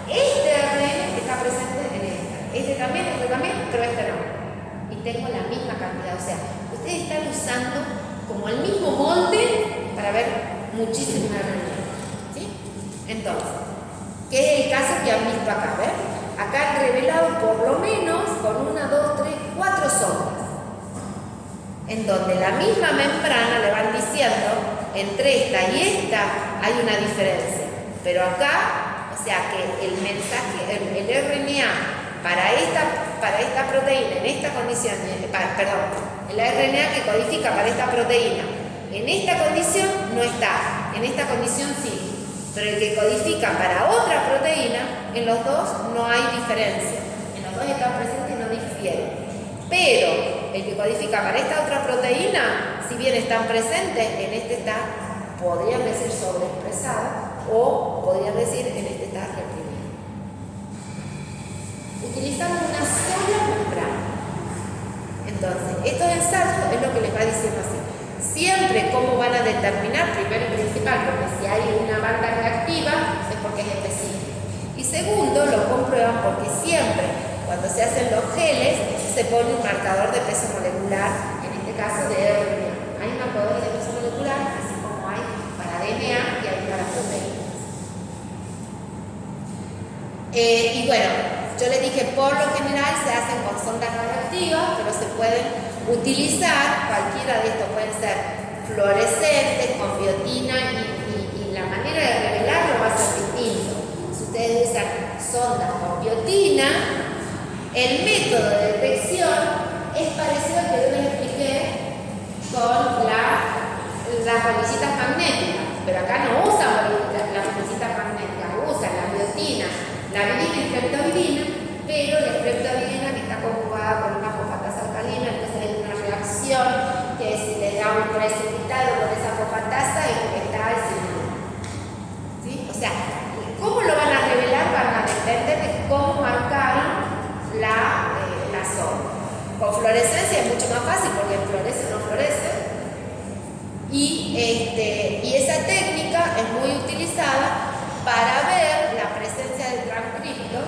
este ARN está presente en esta, este también, pero este no. Y tengo la misma cantidad. O sea, ustedes están usando como el mismo molde para ver muchísimos ARN. ¿Sí? Entonces, ¿qué es el caso que han visto acá? ¿Ven? Acá han revelado por lo menos con 1, 2, 3, 4 sondas, en donde la misma membrana le van diciendo entre esta y esta hay una diferencia. Pero acá, o sea que el mensaje, el RNA para esta proteína, en esta condición, el RNA que codifica para esta proteína, en esta condición no está, en esta condición sí. Pero el que codifica para otra proteína, en los dos no hay diferencia. En los dos están presentes y no difieren. Pero el que codifica para esta otra proteína, si bien están presentes, en este está, podrían decir, sobreexpresado, o podrían decir, en este está reprimido. Utilizamos una sola membrana. Entonces, estos ensayos es lo que les va diciendo así. Siempre cómo van a determinar, primero y principal, porque si hay una banda reactiva es porque es específico. Y segundo, lo comprueban porque siempre, cuando se hacen los geles, se pone un marcador de peso molecular, en este caso de RNA. Hay marcadores de peso molecular, así como hay para DNA y hay para proteínas. Y bueno, yo les dije, por lo general se hacen con sondas radioactivas, pero se pueden utilizar, cualquiera de estos pueden ser fluorescentes, con biotina y la manera de revelarlo va a ser distinto. Si ustedes usan sondas con biotina, el método de detección es parecido al que yo les expliqué con las bolsitas magnéticas, pero acá no usan las bolsitas magnéticas, usan la biotina, la virina y streptovirina, pero la streptovirina que está conjugada con una fosfatasa alcalina, entonces hay una reacción que si le da un precipitado con esa fosfatasa es porque está asimilado. ¿Sí? O sea, ¿cómo lo van a revelar? Van a depender de cómo marcaron la zona. Con fluorescencia es mucho más fácil porque florece o no florece. Y esa técnica es muy utilizada para ver la presencia del transcripto,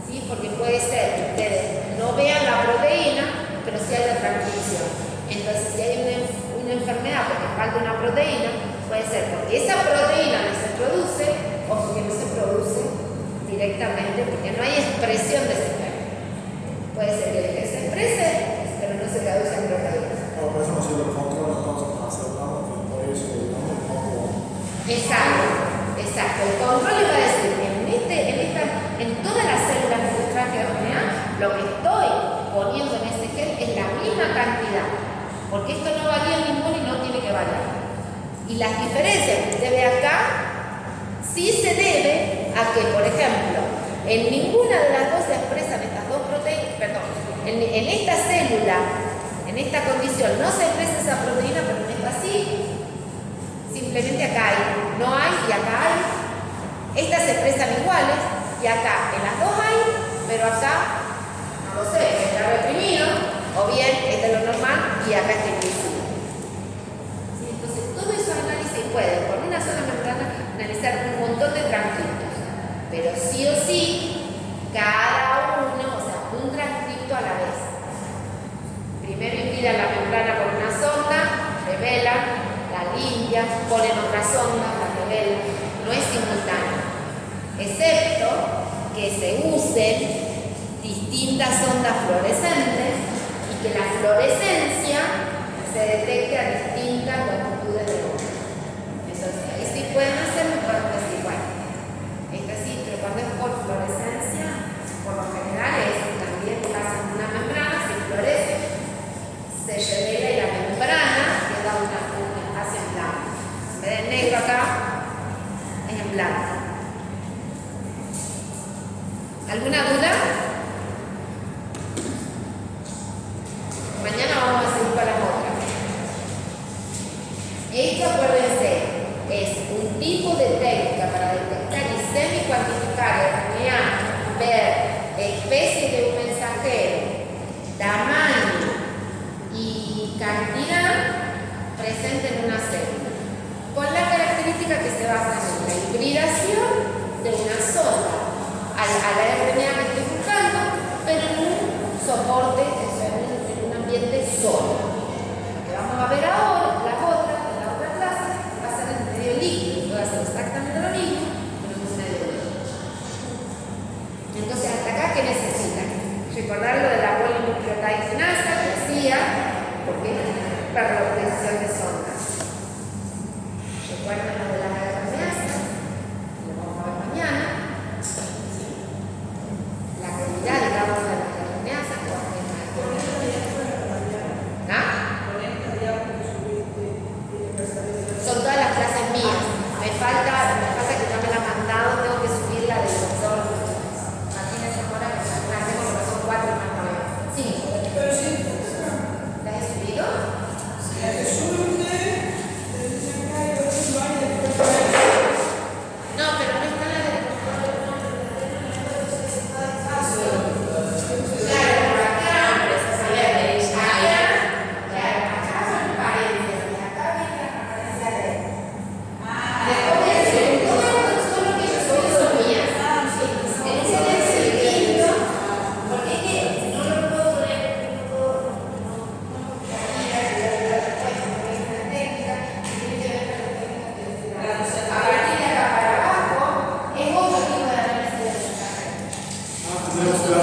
¿sí? Porque puede ser que ustedes no vean la proteína, pero sí hay la transcripción. Entonces, si hay una enfermedad porque falta una proteína, puede ser porque esa proteína no se produce o porque no se produce directamente, porque no hay expresión de ese gen. Puede ser que se exprese, pero no se traduce en proteínas. Por eso no sirve el control, entonces, para hacer nada, por eso, digamos, un poco. Exacto. El control le va a decir, en todas las células de nuestra RNA, lo que estoy poniendo en ese gen es la misma cantidad, porque esto no varía en ninguno y no tiene que variar. Y las diferencias que usted ve acá, sí se debe a que, por ejemplo, en ninguna de las dos se expresan estas dos proteínas, en esta célula, en esta condición, no se expresa esa proteína, pero en esta sí. Simplemente acá hay, no hay y acá hay. Estas se expresan iguales y acá en las dos hay, pero acá a la vez. Primero irrigan la membrana con una sonda, revelan, la limpian, ponen otra sonda, la revelan. No es simultáneo, excepto que se usen distintas ondas fluorescentes y que la fluorescencia se detecte a distintas longitudes de onda. Entonces, ahí sí pueden hacerlo, pero es igual. Esta sí, pero cuando es por fluorescencia, por lo general también pasan una membrana, se florece, se revela y la membrana queda un espacio en blanco. En vez de negro acá, es en blanco. ¿Alguna duda? Mañana vamos a seguir con las otras. Esto, acuérdense, es un tipo de técnica para detectar y semi-cuantificar RNA, ver especies de un mensajero, tamaño y cantidad presente en una célula, con la característica que se basa en la hibridación de una sonda a la RNA que estoy buscando, pero en un soporte, en un ambiente sólido. Lo que vamos a ver ahora, la otra clase, va a ser en medio líquido, va a ser exactamente lo mismo, pero en un medio líquido. Entonces, hasta acá, ¿qué necesitan? Recordar lo de la polinucleotidasa que hacía, porque para la utilización de sondas. Recuerden lo de la RNasa, lo vamos a ver mañana. La calidad, digamos, de la RNasa, ¿ah? Son todas las clases mías. Me falta que no me la han mandado, tengo que subir la del doctor Martínez Zamora, que la tengo porque son 4 más 9. 5. ¿Las he subido? No, pero no está la del Tenemos